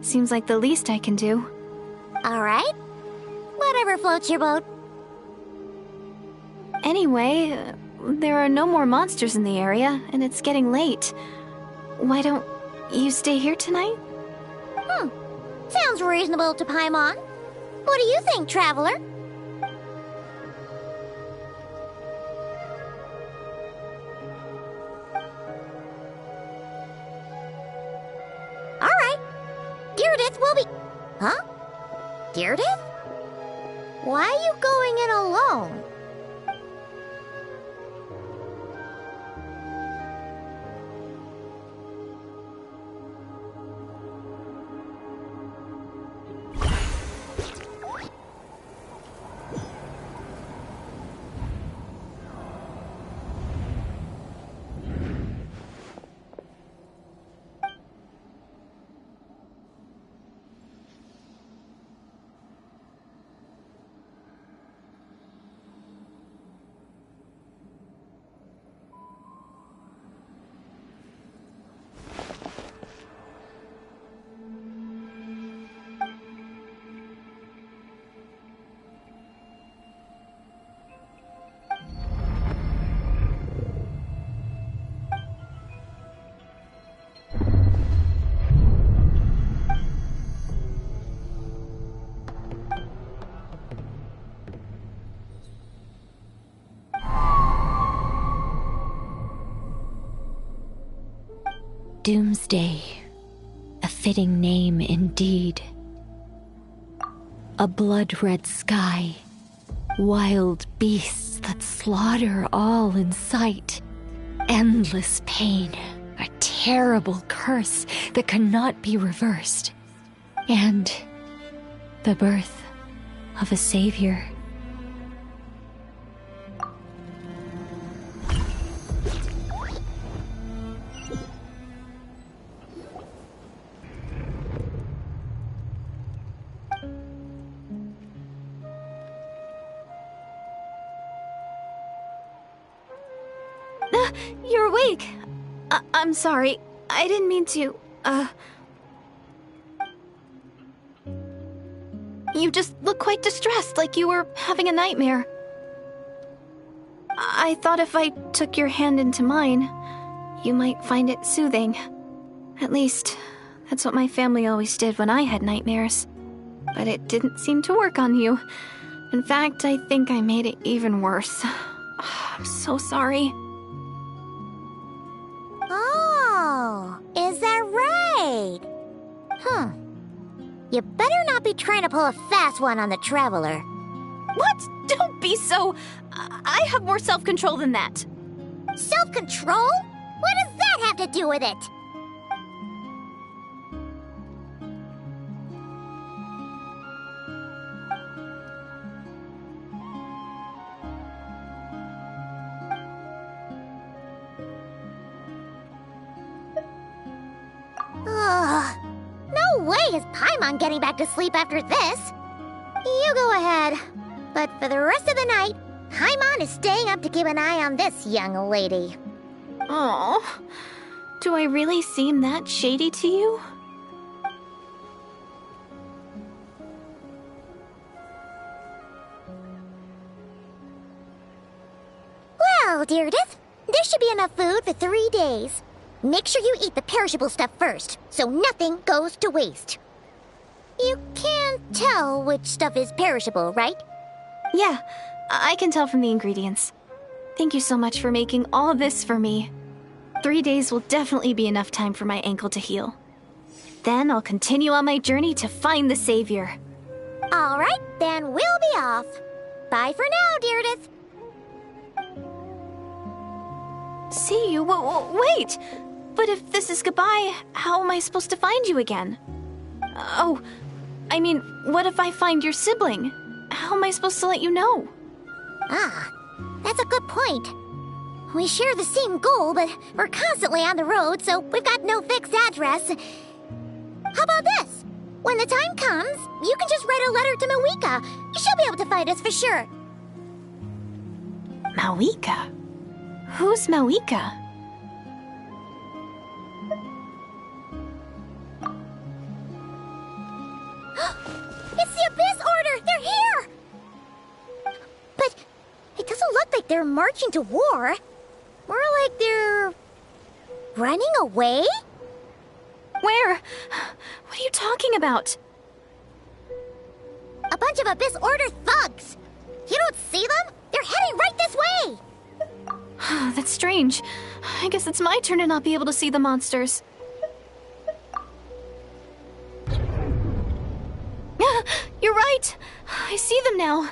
Seems like the least I can do. All right. Whatever floats your boat. Anyway, there are no more monsters in the area, and it's getting late. Why don't you stay here tonight? Sounds reasonable to Paimon. What do you think, traveler? All right. Deirdith will be... Huh? Deirdith? Why are you going in alone? Doomsday. A fitting name indeed. A blood-red sky. Wild beasts that slaughter all in sight. Endless pain. A terrible curse that cannot be reversed. And the birth of a savior. You're awake. I'm sorry. I didn't mean to, You just look quite distressed, like you were having a nightmare. I thought if I took your hand into mine, you might find it soothing. At least, that's what my family always did when I had nightmares. But it didn't seem to work on you. In fact, I think I made it even worse. I'm so sorry. Oh, is that right? You better not be trying to pull a fast one on the Traveler. What? Don't be so... I have more self-control than that. Self-control? What does that have to do with it? Ugh. No way is Paimon getting back to sleep after this. You go ahead. But for the rest of the night, Paimon is staying up to keep an eye on this young lady. Oh, do I really seem that shady to you? Well, Deirdith, there should be enough food for 3 days. Make sure you eat the perishable stuff first, so nothing goes to waste. You can't tell which stuff is perishable, right? Yeah, I can tell from the ingredients. Thank you so much for making all this for me. 3 days will definitely be enough time for my ankle to heal. Then I'll continue on my journey to find the Savior. All right, then we'll be off. Bye for now, Deirdith. See you? Wait! But if this is goodbye, how am I supposed to find you again? Oh, I mean, what if I find your sibling? How am I supposed to let you know? Ah, that's a good point. We share the same goal, but we're constantly on the road, so we've got no fixed address. How about this? When the time comes, you can just write a letter to Mawika. She'll be able to find us for sure. Mawika? Who's Mawika? It's the Abyss Order! They're here! But it doesn't look like they're marching to war. More like they're... running away? Where? What are you talking about? A bunch of Abyss Order thugs! You don't see them? They're heading right this way! That's strange. I guess it's my turn to not be able to see the monsters. You're right! I see them now.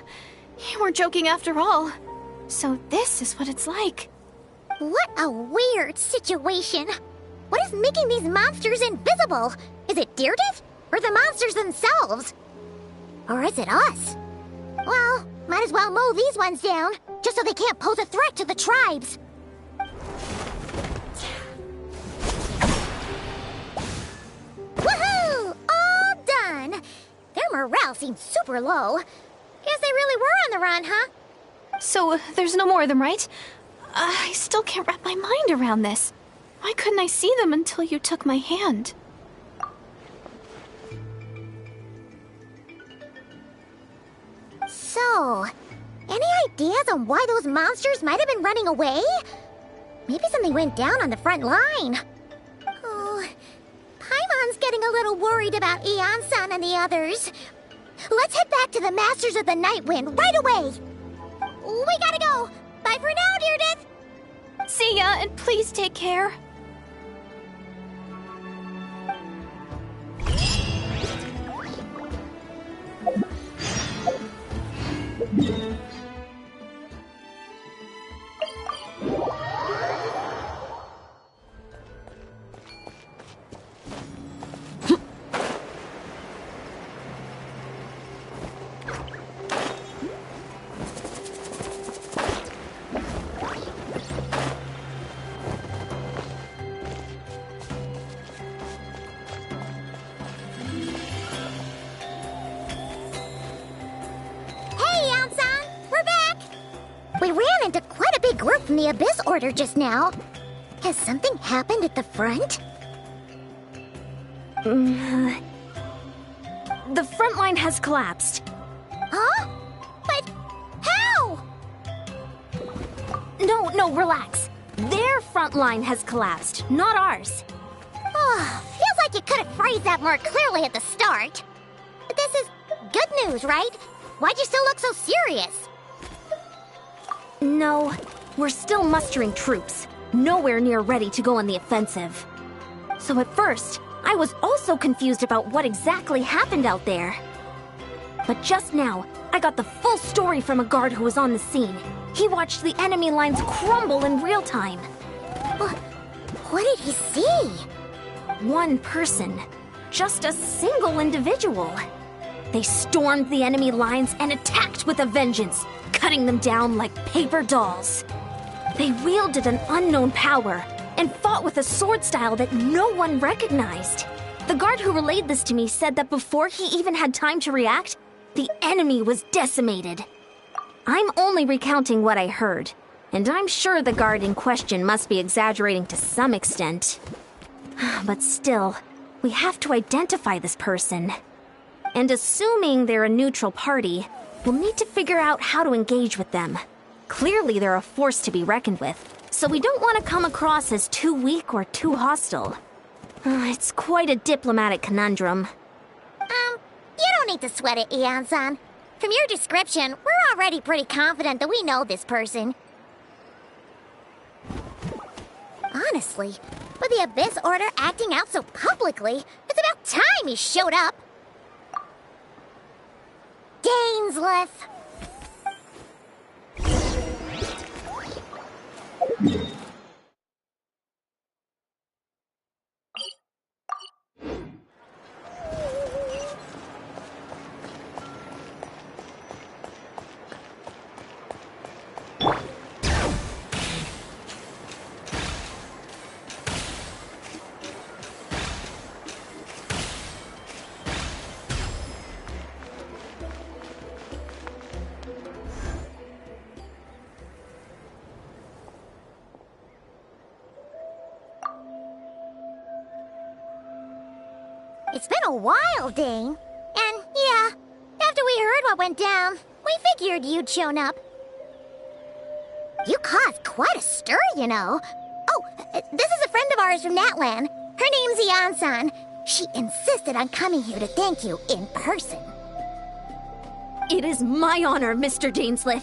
You weren't joking after all. So this is what it's like. What a weird situation. What is making these monsters invisible? Is it Deirdith? Or the monsters themselves? Or is it us? Well, might as well mow these ones down, just so they can't pose a threat to the tribes. Woohoo! All done! Their morale seems super low. Guess they really were on the run, huh? So, there's no more of them, right? I still can't wrap my mind around this. Why couldn't I see them until you took my hand? So, any ideas on why those monsters might have been running away? Maybe something went down on the front line. Oh, Paimon's getting a little worried about Eon-san and the others. Let's head back to the Masters of the Night Wind right away. We gotta go. Bye for now, Deirdith. See ya, and please take care. We ran into quite a big group from the Abyss Order just now. Has something happened at the front? The front line has collapsed. Huh? But how? No, relax. Their front line has collapsed, not ours. Oh, feels like you could have phrased that more clearly at the start. But this is good news, right? Why'd you still look so serious? No, we're still mustering troops, nowhere near ready to go on the offensive. So at first, I was also confused about what exactly happened out there. But just now, I got the full story from a guard who was on the scene. He watched the enemy lines crumble in real time. What did he see? One person. Just a single individual. They stormed the enemy lines and attacked with a vengeance, cutting them down like paper dolls. They wielded an unknown power and fought with a sword style that no one recognized. The guard who relayed this to me said that before he even had time to react, the enemy was decimated. I'm only recounting what I heard, and I'm sure the guard in question must be exaggerating to some extent. But still, we have to identify this person. And assuming they're a neutral party, we'll need to figure out how to engage with them. Clearly they're a force to be reckoned with, so we don't want to come across as too weak or too hostile. It's quite a diplomatic conundrum. You don't need to sweat it, Ian-san. From your description, we're already pretty confident that we know this person. Honestly, with the Abyss Order acting out so publicly, it's about time he showed up. Gainsleif! It's been a while, Dane. And yeah, after we heard what went down, we figured you'd shown up. You caused quite a stir, you know. Oh, this is a friend of ours from Natlan. Her name's Ian-san. She insisted on coming here to thank you in person. It is my honor, Mr. Gainsleif.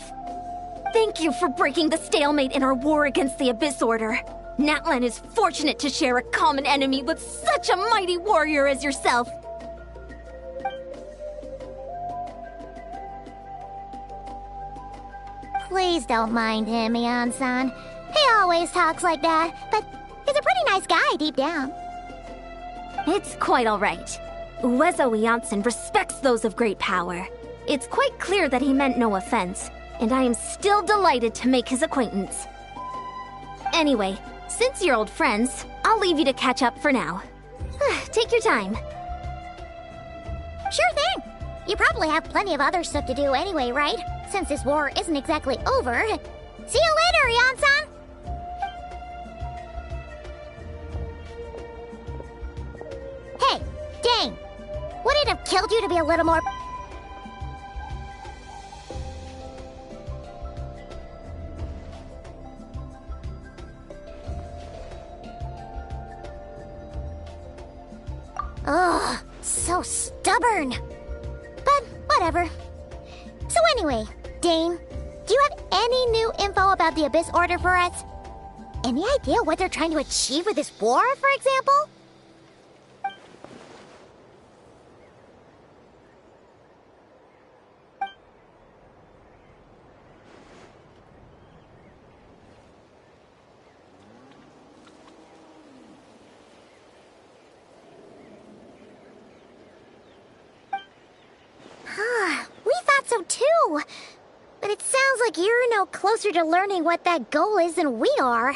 Thank you for breaking the stalemate in our war against the Abyss Order. Natlan is fortunate to share a common enemy with such a mighty warrior as yourself. Please don't mind him, Ian-san. He always talks like that, but he's a pretty nice guy deep down. It's quite all right. Uezo Iansen respects those of great power. It's quite clear that he meant no offense, and I am still delighted to make his acquaintance. Anyway, since you're old friends, I'll leave you to catch up for now. Take your time. Sure thing. You probably have plenty of other stuff to do anyway, right? Since this war isn't exactly over. See you later, Ian-san! Hey, Dane! Would it have killed you to be a little more... Ugh, so stubborn. But whatever. So anyway, Dane, do you have any new info about the Abyss Order for us? Any idea what they're trying to achieve with this war, for example? too. But it sounds like you're no closer to learning what that goal is than we are.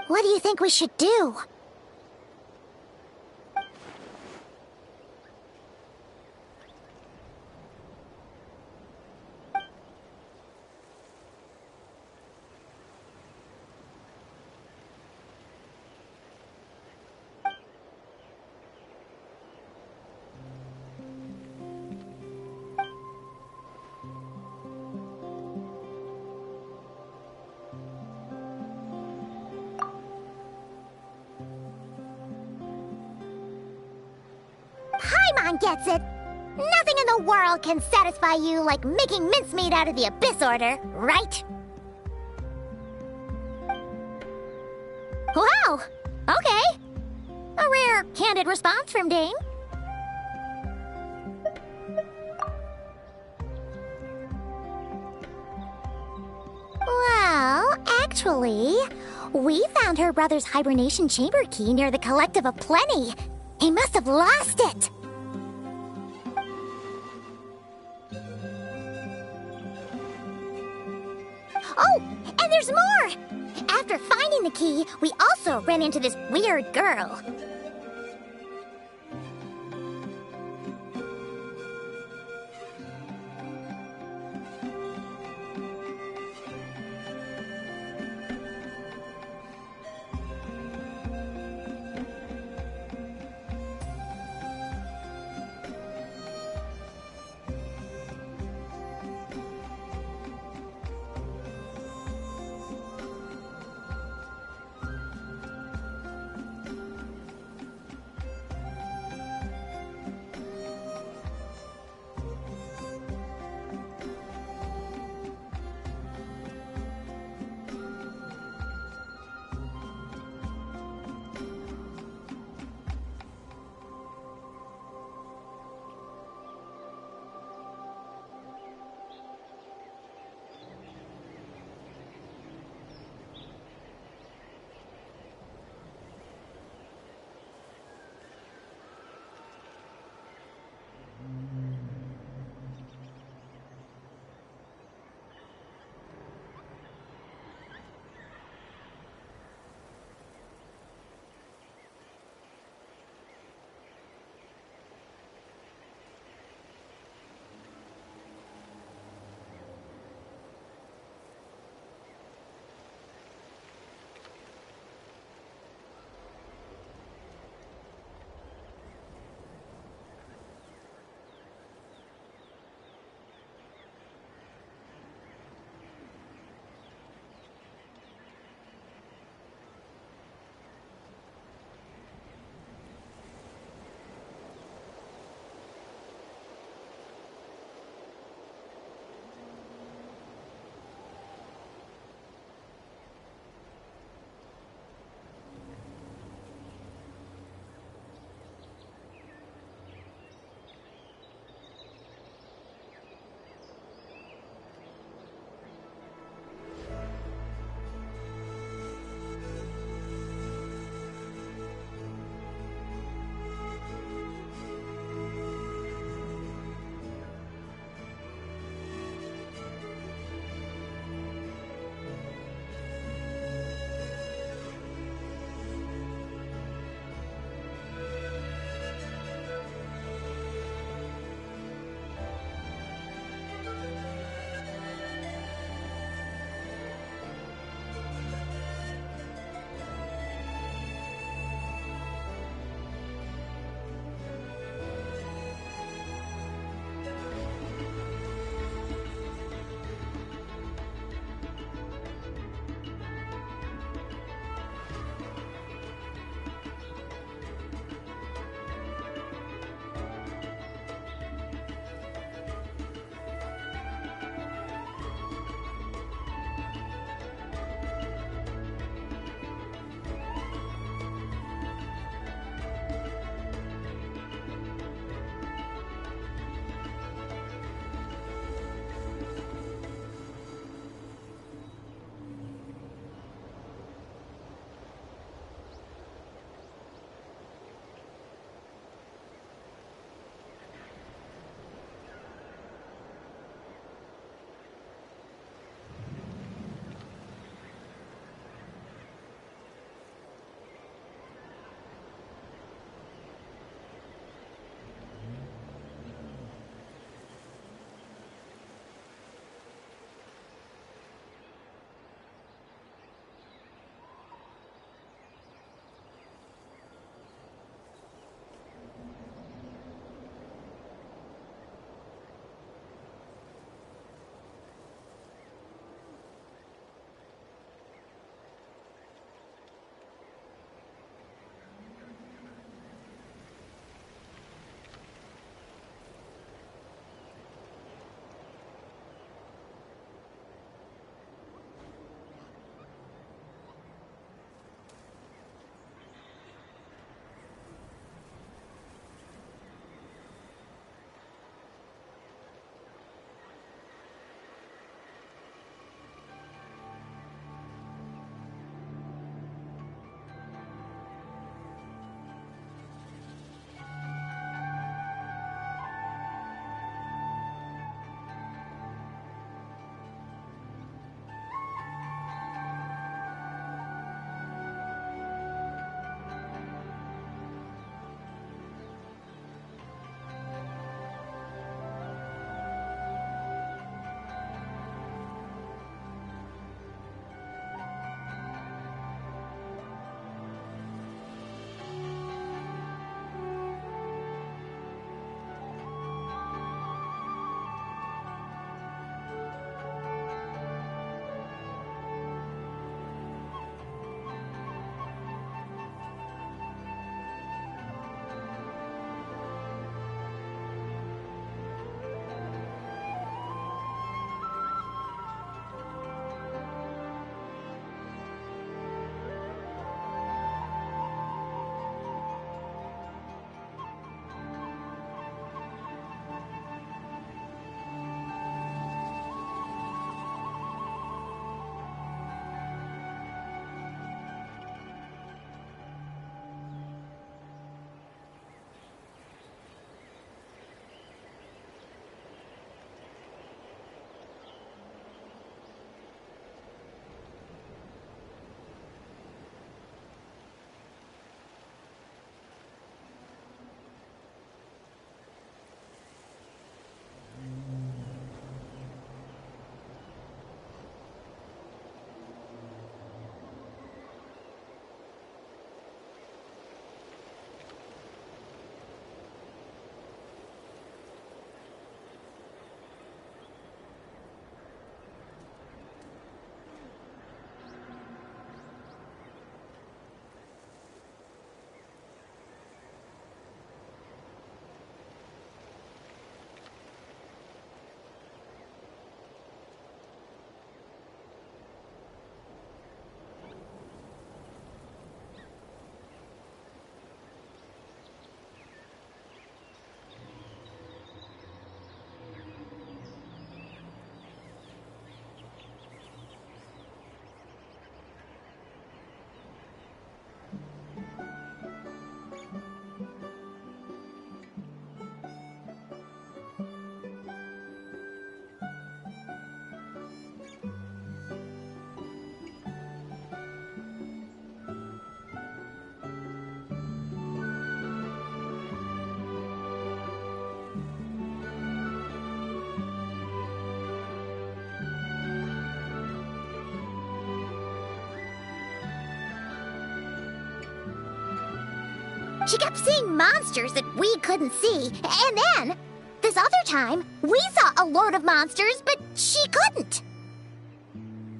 What do you think we should do? Paimon gets it. Nothing in the world can satisfy you like making mincemeat out of the Abyss Order, right? Wow! Okay. A rare, candid response from Dane. Well, actually, we found her brother's hibernation chamber key near the Collective of Plenty. He must have lost it. Oh, and there's more! After finding the key, we also ran into this weird girl. She kept seeing monsters that we couldn't see, and then, this other time, we saw a load of monsters, but she couldn't.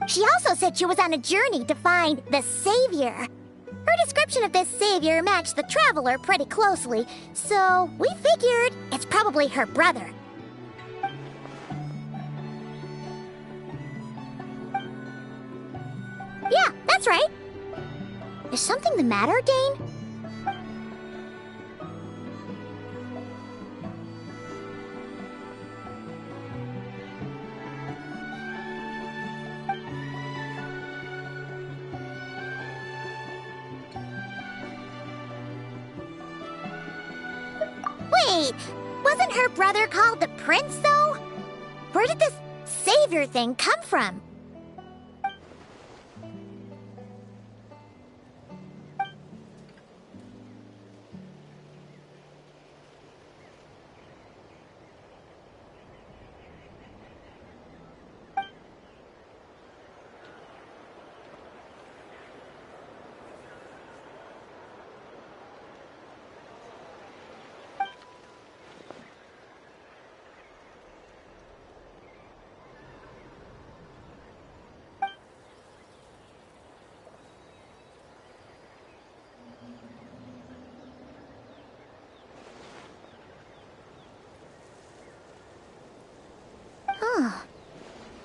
She also said she was on a journey to find the Savior. Her description of this Savior matched the Traveler pretty closely, so we figured it's probably her brother. Yeah, that's right. Is something the matter, Dane? Wait, wasn't her brother called the Prince, though? Where did this Savior thing come from?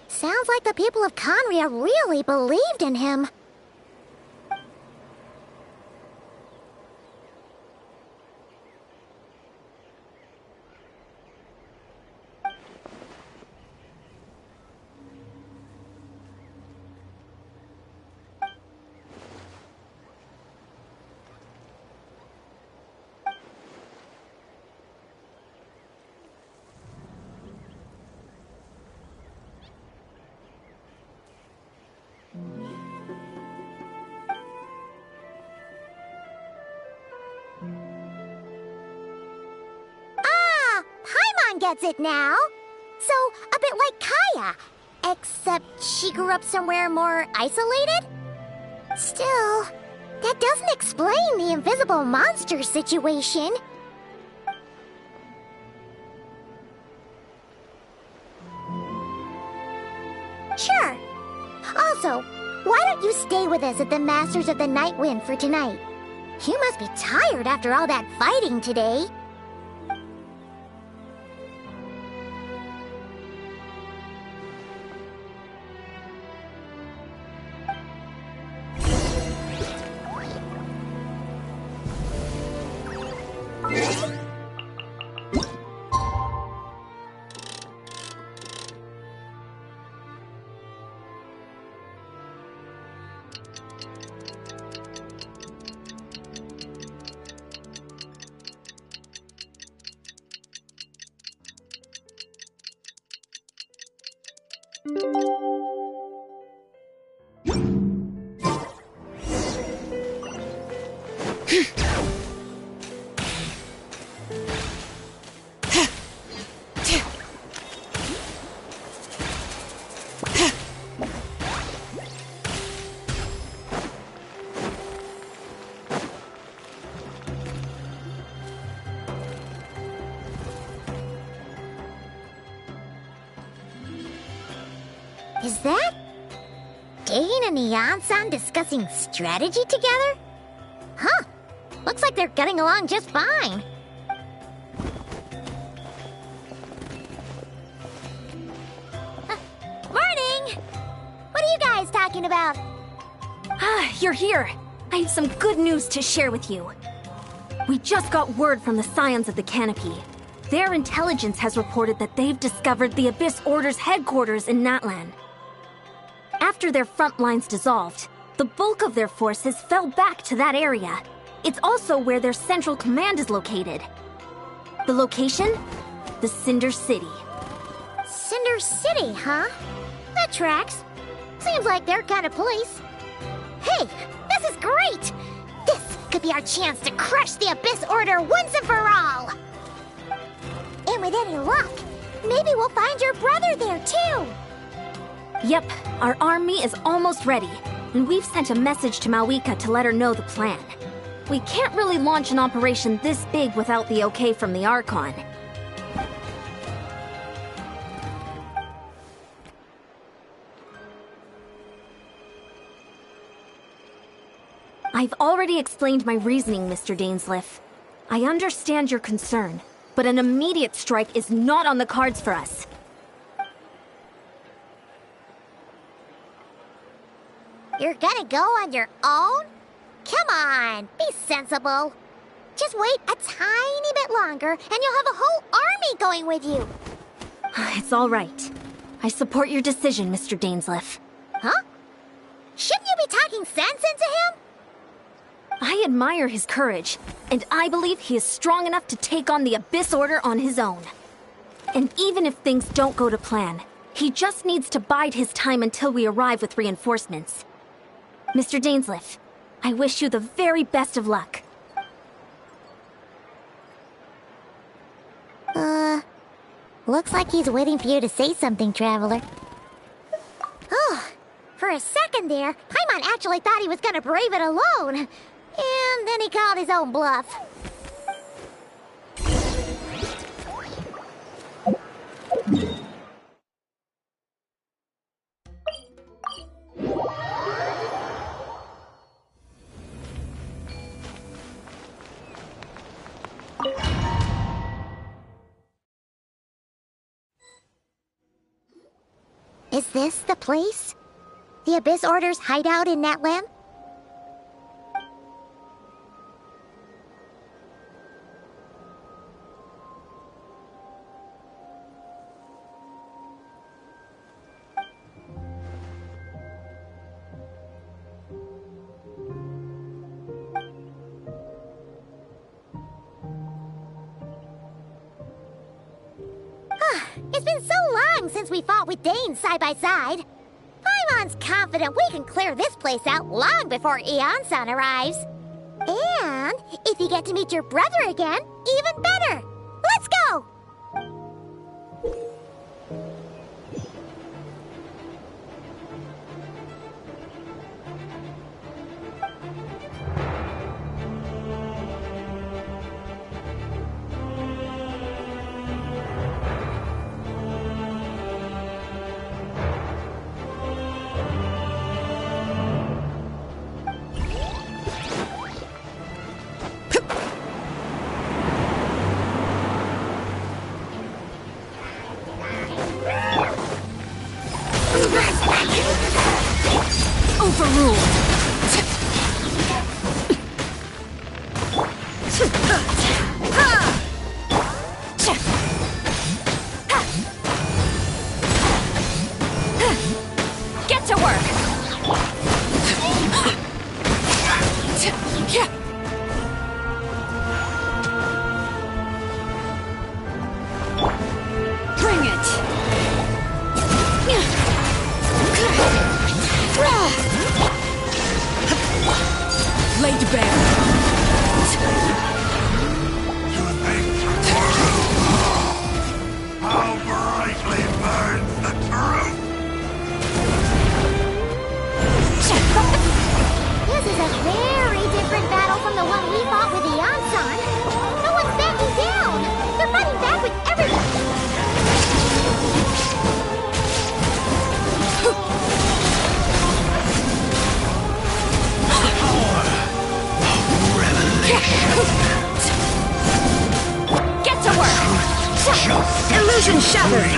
Sounds like the people of Conria really believed in him. Gets it now. So, a bit like Kaya. Except she grew up somewhere more isolated? Still, that doesn't explain the invisible monster situation. Sure. Also, why don't you stay with us at the Masters of the Night Wind for tonight? You must be tired after all that fighting today. Is that Dane and Neon-san discussing strategy together? Huh. Looks like they're getting along just fine. Morning! What are you guys talking about? Ah, you're here. I have some good news to share with you. We just got word from the Scions of the Canopy. Their intelligence has reported that they've discovered the Abyss Order's headquarters in Natlan. After their front lines dissolved, the bulk of their forces fell back to that area. It's also where their central command is located. The location? The Cinder City. Cinder City, huh? That tracks. Seems like their kind of place. Hey, this is great! This could be our chance to crush the Abyss Order once and for all! And with any luck, maybe we'll find your brother there too! Yep, our army is almost ready, and we've sent a message to Malwika to let her know the plan. We can't really launch an operation this big without the okay from the Archon. I've already explained my reasoning, Mr. Dainsleif. I understand your concern, but an immediate strike is not on the cards for us. You're gonna go on your own? Come on, be sensible. Just wait a tiny bit longer, and you'll have a whole army going with you. It's all right. I support your decision, Mr. Dainsleif. Huh? Shouldn't you be talking sense into him? I admire his courage, and I believe he is strong enough to take on the Abyss Order on his own. And even if things don't go to plan, he just needs to bide his time until we arrive with reinforcements. Mr. Dainsleif, I wish you the very best of luck. Looks like he's waiting for you to say something, Traveler. Oh, for a second there, Paimon actually thought he was gonna brave it alone. And then he called his own bluff. Is this the place? The Abyss Order's hideout in Natlan? It's been so long since we fought with Dane side by side. Paimon's confident we can clear this place out long before Eon-san arrives. And if you get to meet your brother again, even better. Let's go! Get to work! Bring it! Laid bare! How brightly burns the truth! This is a very different battle from the one we fought with Eon-san. No one's backing down. They're fighting back with everything. Get to work! Illusion shattered!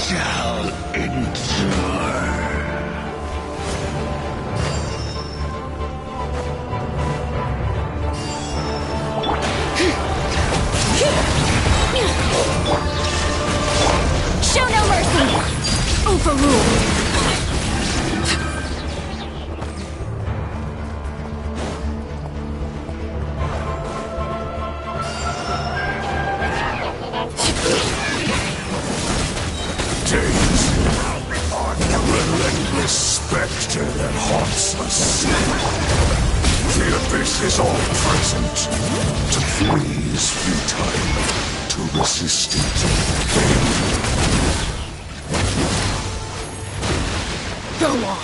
Shall endure. Show no mercy! Overruled! Days are the relentless specter that haunts us. The abyss is all present. To flee is futile. To resist it, vain. Go on.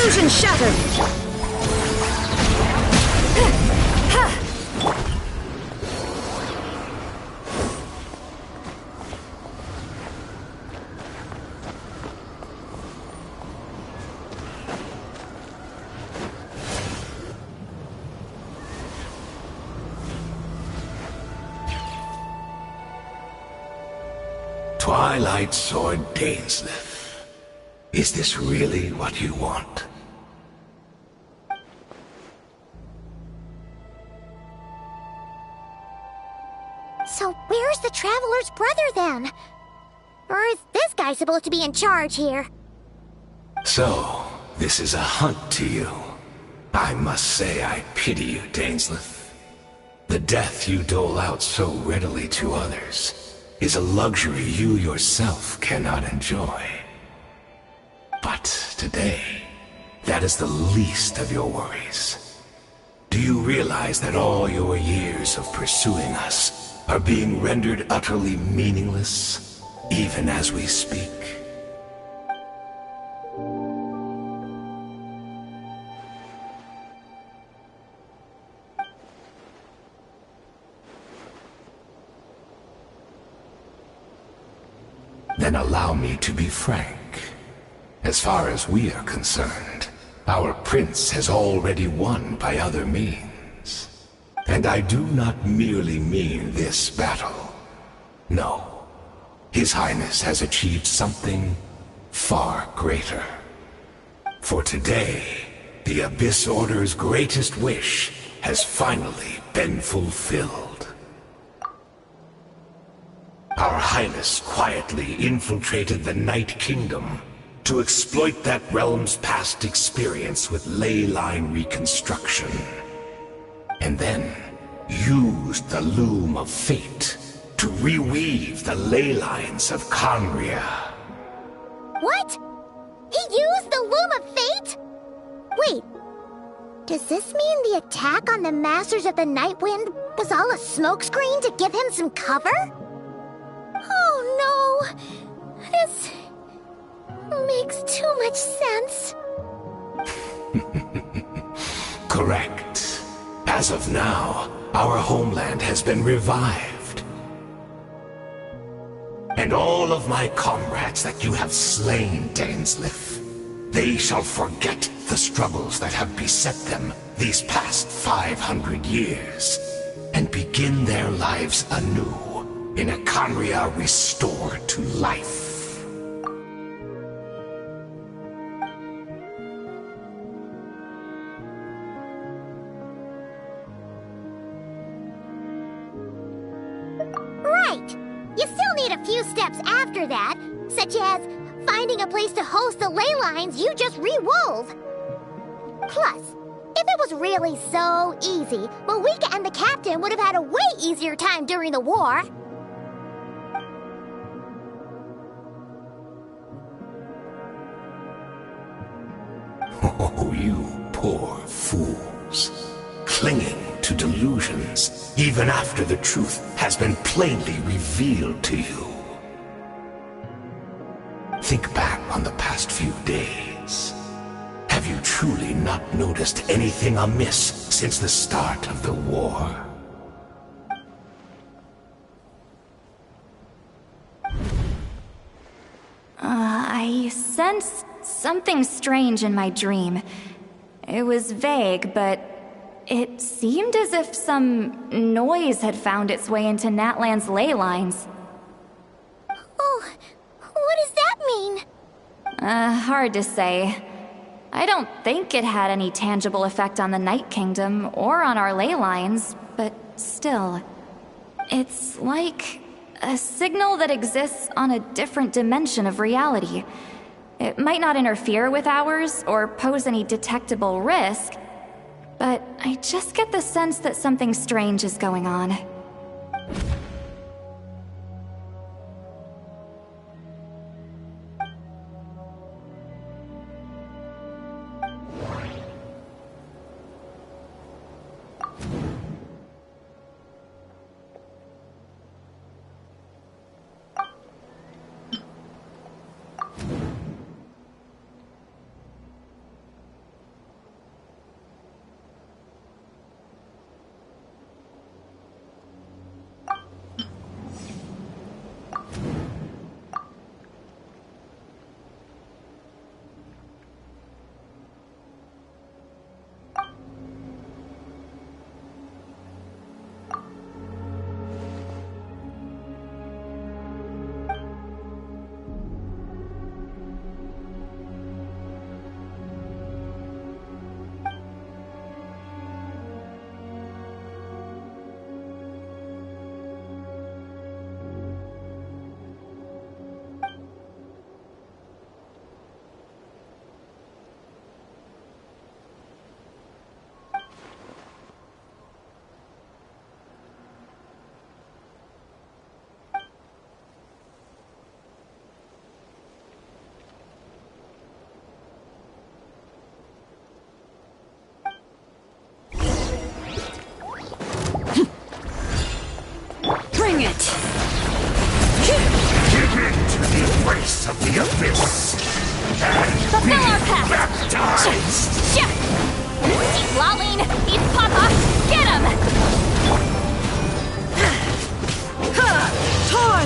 Illusion shattered! Twilight Sword Dainsleif. Is this really what you want? So where's the Traveler's brother then? Or is this guy supposed to be in charge here? So, this is a hunt to you. I must say I pity you, Dainsleif. The death you dole out so readily to others is a luxury you yourself cannot enjoy. But today, that is the least of your worries. Do you realize that all your years of pursuing us are being rendered utterly meaningless, even as we speak? Then allow me to be frank. As far as we are concerned, our prince has already won by other means. And I do not merely mean this battle. No. His Highness has achieved something far greater. For today, the Abyss Order's greatest wish has finally been fulfilled. Our Highness quietly infiltrated the Night Kingdom to exploit that realm's past experience with ley line reconstruction. And then used the Loom of Fate to reweave the ley lines of Conria. What? He used the Loom of Fate? Wait, does this mean the attack on the Masters of the Night Wind was all a smokescreen to give him some cover? Oh no! This makes too much sense. Correct. As of now, our homeland has been revived. And all of my comrades that you have slain, Dainsleif, they shall forget the struggles that have beset them these past 500 years, and begin their lives anew in a Conria restored to life. Right! You still need a few steps after that, such as finding a place to host the ley lines you just re-wove. Plus, if it was really so easy, Moika and the captain would have had a way easier time during the war. Oh, you poor fools. Clinging to delusions, even after the truth has been plainly revealed to you. Think back on the past few days. Have you truly not noticed anything amiss since the start of the war? I sensed something strange in my dream. It was vague, but it seemed as if some noise had found its way into Natlan's ley lines. Oh, what does that mean? Hard to say. I don't think it had any tangible effect on the Night Kingdom or on our ley lines, but still. It's like a signal that exists on a different dimension of reality. It might not interfere with ours or pose any detectable risk, but I just get the sense that something strange is going on.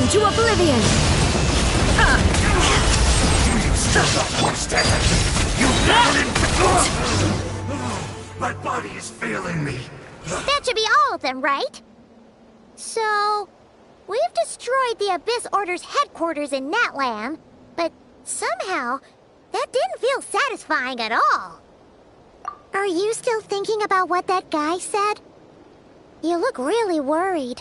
into oblivion! My body is failing me. That should be all of them, right? So, we've destroyed the Abyss Order's headquarters in Natlan, but somehow, that didn't feel satisfying at all. Are you still thinking about what that guy said? You look really worried.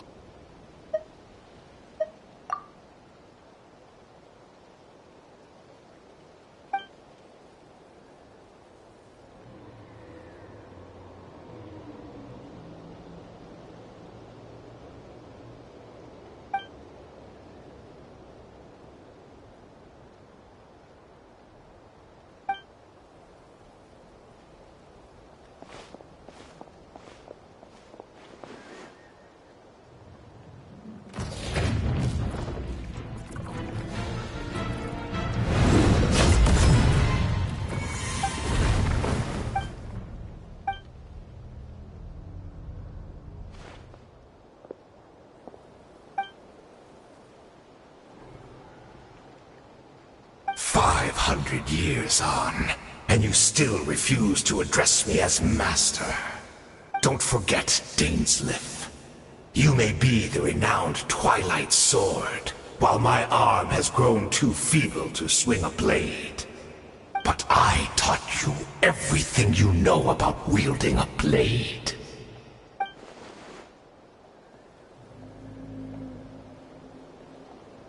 Years on, and you still refuse to address me as master. Don't forget, Dainsleif. You may be the renowned Twilight Sword, while my arm has grown too feeble to swing a blade. But I taught you everything you know about wielding a blade.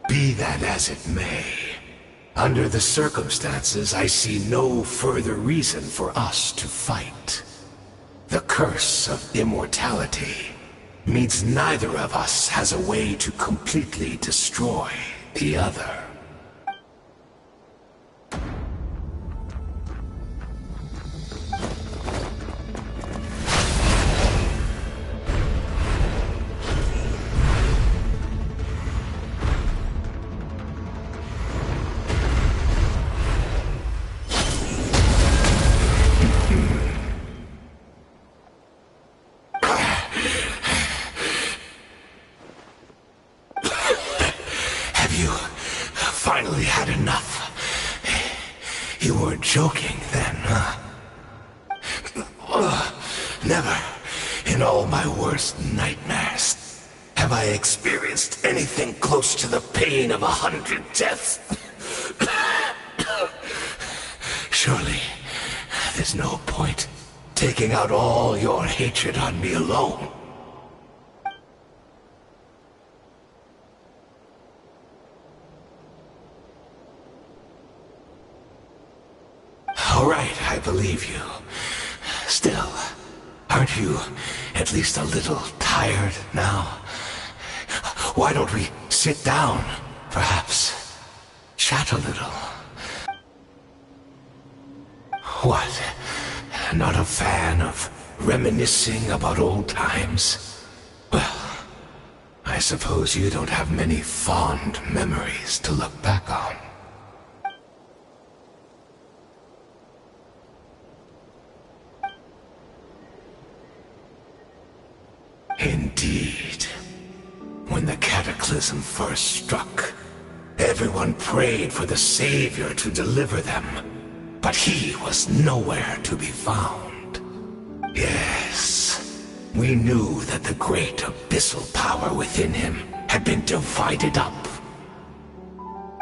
Be that as it may, under the circumstances, I see no further reason for us to fight. The curse of immortality means neither of us has a way to completely destroy the other. Finally had enough. You weren't joking then, huh? Never, in all my worst nightmares, have I experienced anything close to the pain of 100 deaths. Surely, there's no point taking out all your hatred on me alone. All right, I believe you. Still, aren't you at least a little tired now? Why don't we sit down, perhaps? Chat a little. What? Not a fan of reminiscing about old times? Well, I suppose you don't have many fond memories to look back on. Indeed. When the cataclysm first struck, everyone prayed for the Savior to deliver them, but he was nowhere to be found. Yes, we knew that the great abyssal power within him had been divided up.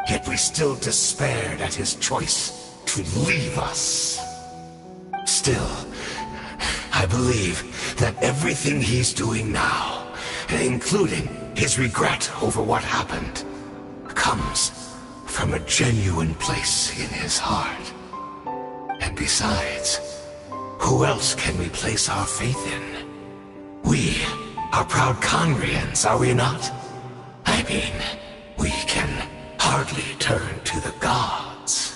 Yet we still despaired at his choice to leave us. Still, I believe that everything he's doing now, including his regret over what happened, comes from a genuine place in his heart. And besides, who else can we place our faith in? We are proud Conrians, are we not? I mean, we can hardly turn to the gods.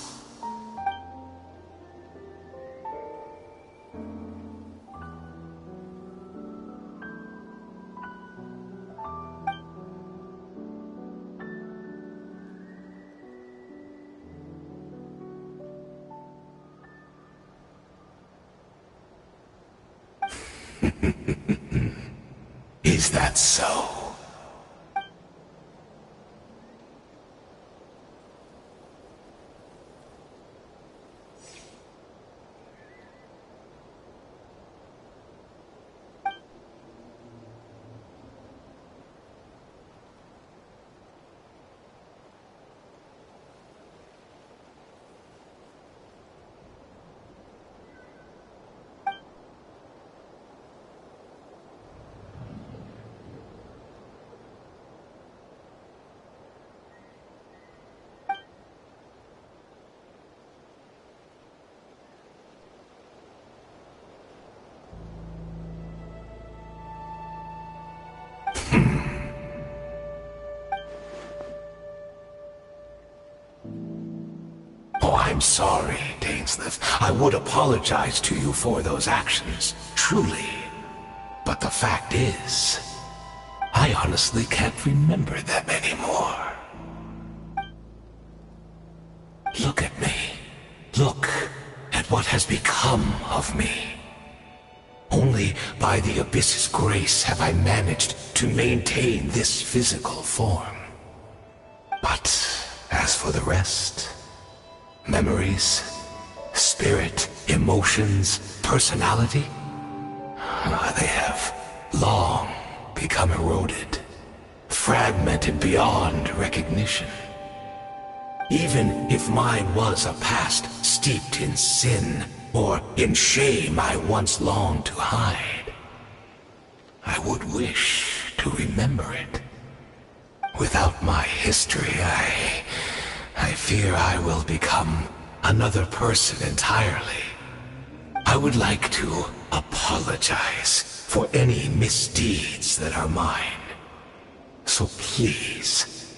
Is that so? I'm sorry, Dainsleif. I would apologize to you for those actions, truly. But the fact is, I honestly can't remember them anymore. Look at me. Look at what has become of me. Only by the Abyss's grace have I managed to maintain this physical form. But as for the rest, memories, spirit, emotions, personality, they have long become eroded, fragmented beyond recognition. Even if mine was a past steeped in sin, or in shame I once longed to hide, I would wish to remember it. Without my history, I fear I will become another person entirely. I would like to apologize for any misdeeds that are mine. So please,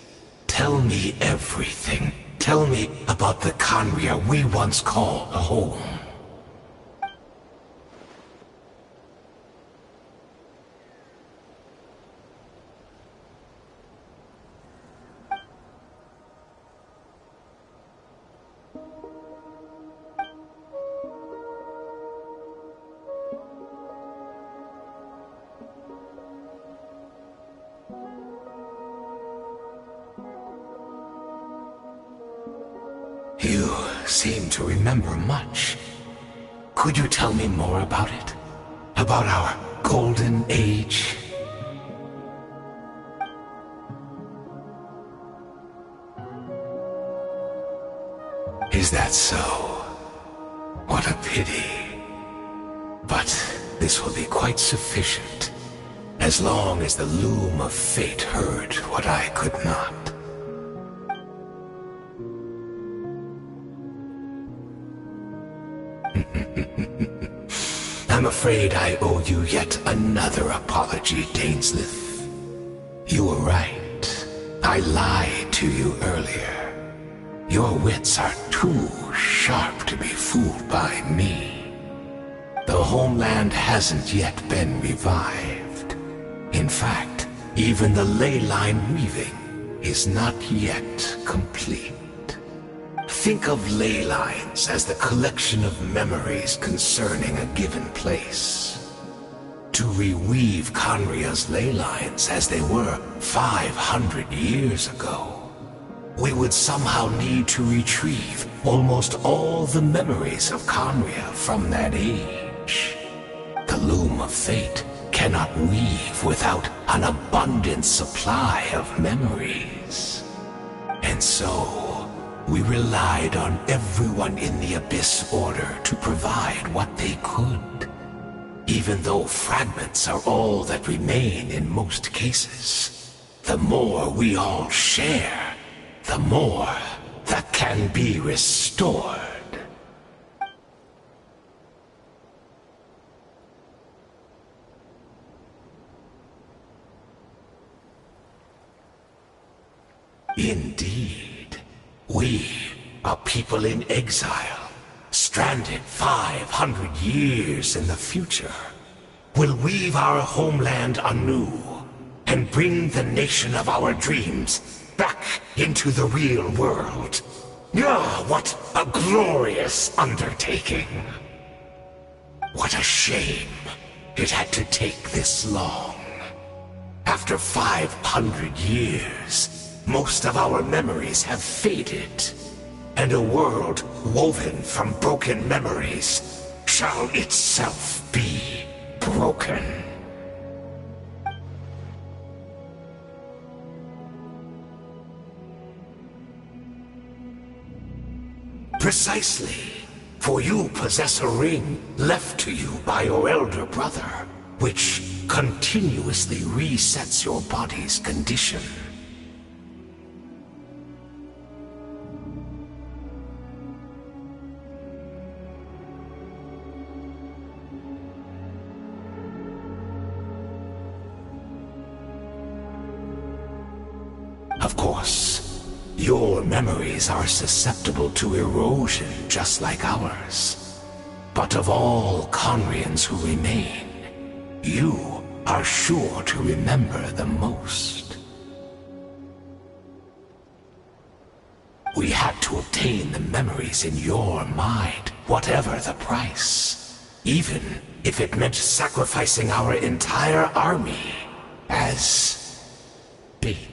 tell me everything. Tell me about the Khaenri'ah we once called home. You seem to remember much. Could you tell me more about it? About our golden age? Is that so? What a pity. But this will be quite sufficient, as long as the loom of fate heard what I could not. I'm afraid I owe you yet another apology, Dainsleif. You were right. I lied to you earlier. Your wits are too sharp to be fooled by me. The homeland hasn't yet been revived. In fact, even the ley line weaving is not yet complete. Think of ley lines as the collection of memories concerning a given place. To reweave Khaenri'ah's ley lines as they were 500 years ago, we would somehow need to retrieve almost all the memories of Khaenri'ah from that age. The loom of fate cannot weave without an abundant supply of memories. And so, we relied on everyone in the Abyss Order to provide what they could. Even though fragments are all that remain in most cases, the more we all share, the more that can be restored. Indeed. We, a people in exile, stranded 500 years in the future, will weave our homeland anew and bring the nation of our dreams back into the real world. Ah, what a glorious undertaking! What a shame it had to take this long. After 500 years, most of our memories have faded, and a world woven from broken memories shall itself be broken. Precisely, for you possess a ring left to you by your elder brother, which continuously resets your body's condition. Of course, Your memories are susceptible to erosion just like ours. But of all Conrians who remain, you are sure to remember the most. We had to obtain the memories in your mind, whatever the price. Even if it meant sacrificing our entire army as bait.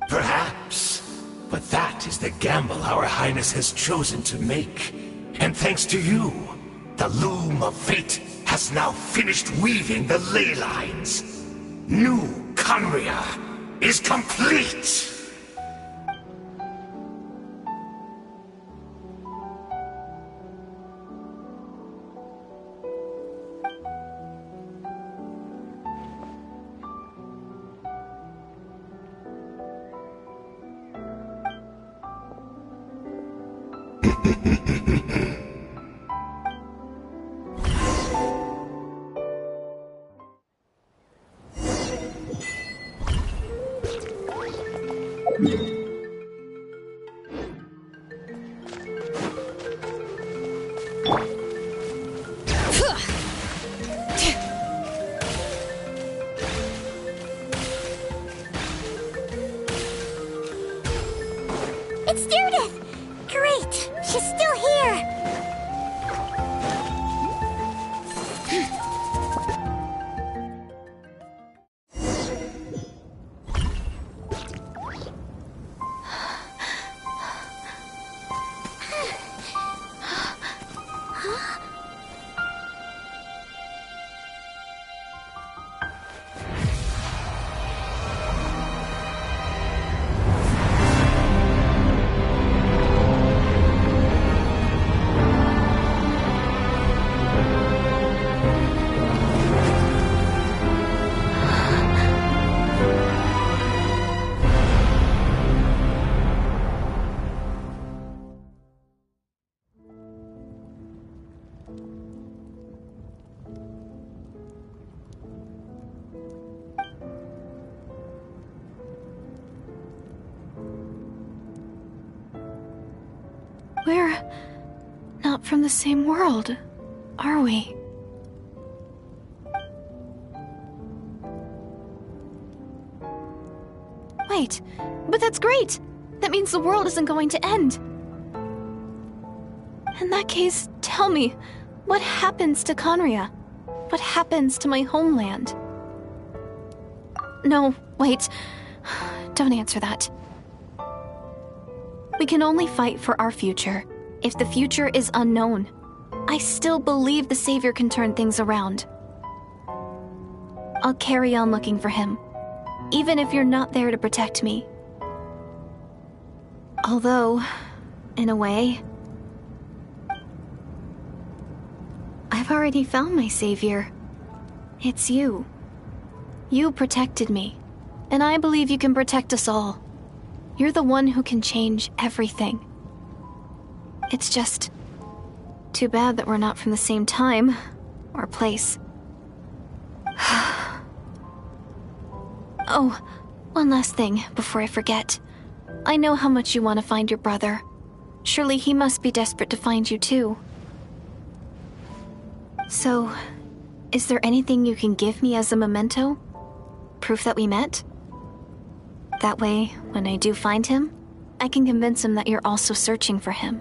Perhaps. But that is the gamble our Highness has chosen to make. And thanks to you, the loom of fate has now finished weaving the ley lines. New Conria is complete! It's Judith! Great! She's still here! We're not from the same world, are we? Wait, but that's great! That means the world isn't going to end. In that case, tell me, what happens to Conria? What happens to my homeland? No, wait. Don't answer that. We can only fight for our future. If the future is unknown, I still believe the Savior can turn things around. I'll carry on looking for him, even if you're not there to protect me. Although, in a way, I've already found my Savior. It's you. You protected me, and I believe you can protect us all. You're the one who can change everything. It's just too bad that we're not from the same time or place. Oh, one last thing before I forget. I know how much you want to find your brother. Surely he must be desperate to find you too. So, is there anything you can give me as a memento? Proof that we met? That way, when I do find him, I can convince him that you're also searching for him.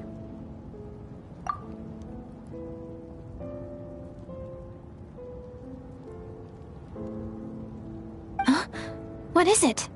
Huh? What is it?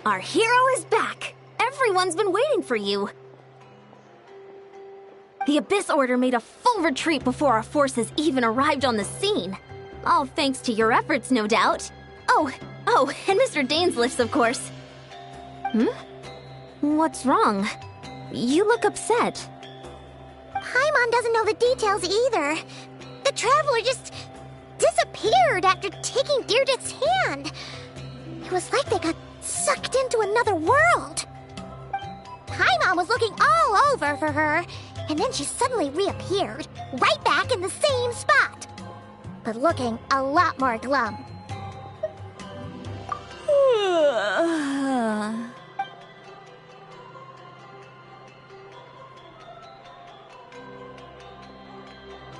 Our hero is back! Everyone's been waiting for you! The Abyss Order made a full retreat before our forces even arrived on the scene. All thanks to your efforts, no doubt. Oh, and Mr. Dainsliff's, of course. What's wrong? You look upset. Paimon doesn't know the details either. The Traveler just disappeared after taking Deirdre's hand. It was like they got sucked into another world. Paimon was looking all over for her, and then she suddenly reappeared, right back in the same spot. But looking a lot more glum.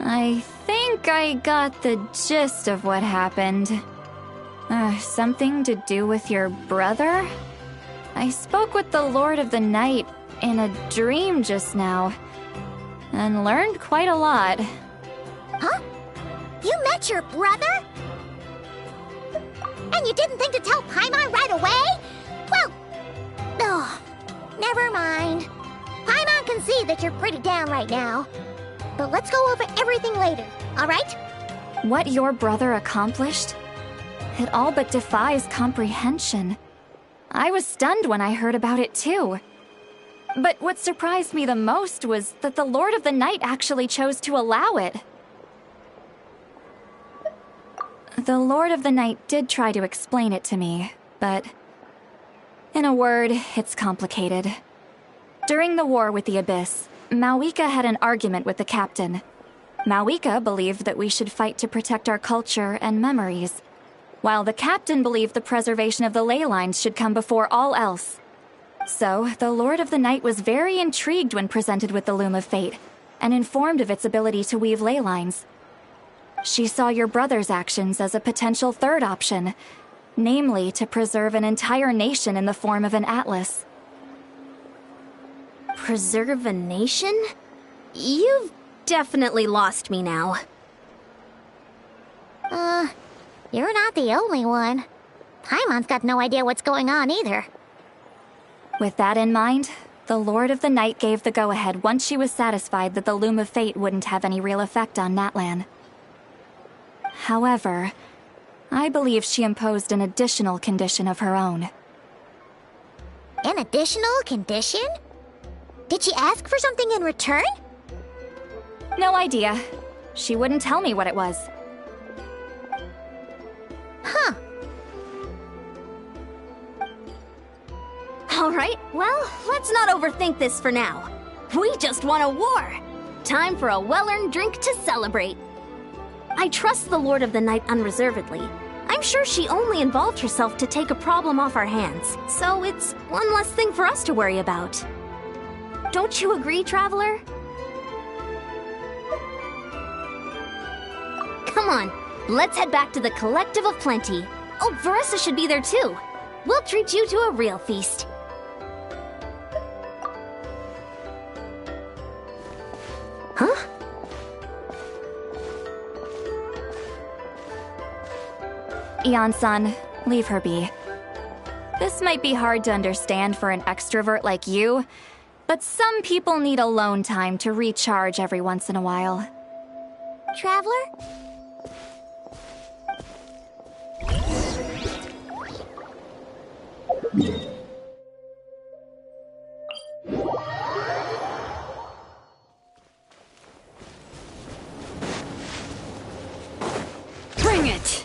I think I got the gist of what happened. Something to do with your brother? I spoke with the Lord of the Night in a dream just now, and learned quite a lot. Huh? You met your brother? And you didn't think to tell Paimon right away? Well, never mind. Paimon can see that you're pretty down right now. But let's go over everything later, alright? What your brother accomplished? It all but defies comprehension. I was stunned when I heard about it too. But what surprised me the most was that the Lord of the Night actually chose to allow it. The Lord of the Night did try to explain it to me, but in a word, it's complicated. During the war with the Abyss, Mawika had an argument with the captain. Mawika believed that we should fight to protect our culture and memories, while the captain believed the preservation of the ley lines should come before all else. So, the Lord of the Night was very intrigued when presented with the Loom of Fate, and informed of its ability to weave ley lines. She saw your brother's actions as a potential third option, namely to preserve an entire nation in the form of an atlas. Preserve a nation? You've definitely lost me now. You're not the only one. Paimon's got no idea what's going on either. With that in mind, the Lord of the Night gave the go-ahead once she was satisfied that the Loom of Fate wouldn't have any real effect on Natlan. However, I believe she imposed an additional condition of her own. An additional condition? Did she ask for something in return? No idea. She wouldn't tell me what it was. Huh. Alright, well, let's not overthink this for now. We just won a war! Time for a well-earned drink to celebrate. I trust the Lord of the Night unreservedly. I'm sure she only involved herself to take a problem off our hands, so it's one less thing for us to worry about. Don't you agree, Traveler? Come on, let's head back to the Collective of Plenty. Oh, Veressa should be there too. We'll treat you to a real feast. Huh? Eon-san, leave her be. This might be hard to understand for an extrovert like you, but some people need alone time to recharge every once in a while. Traveler? Bring it!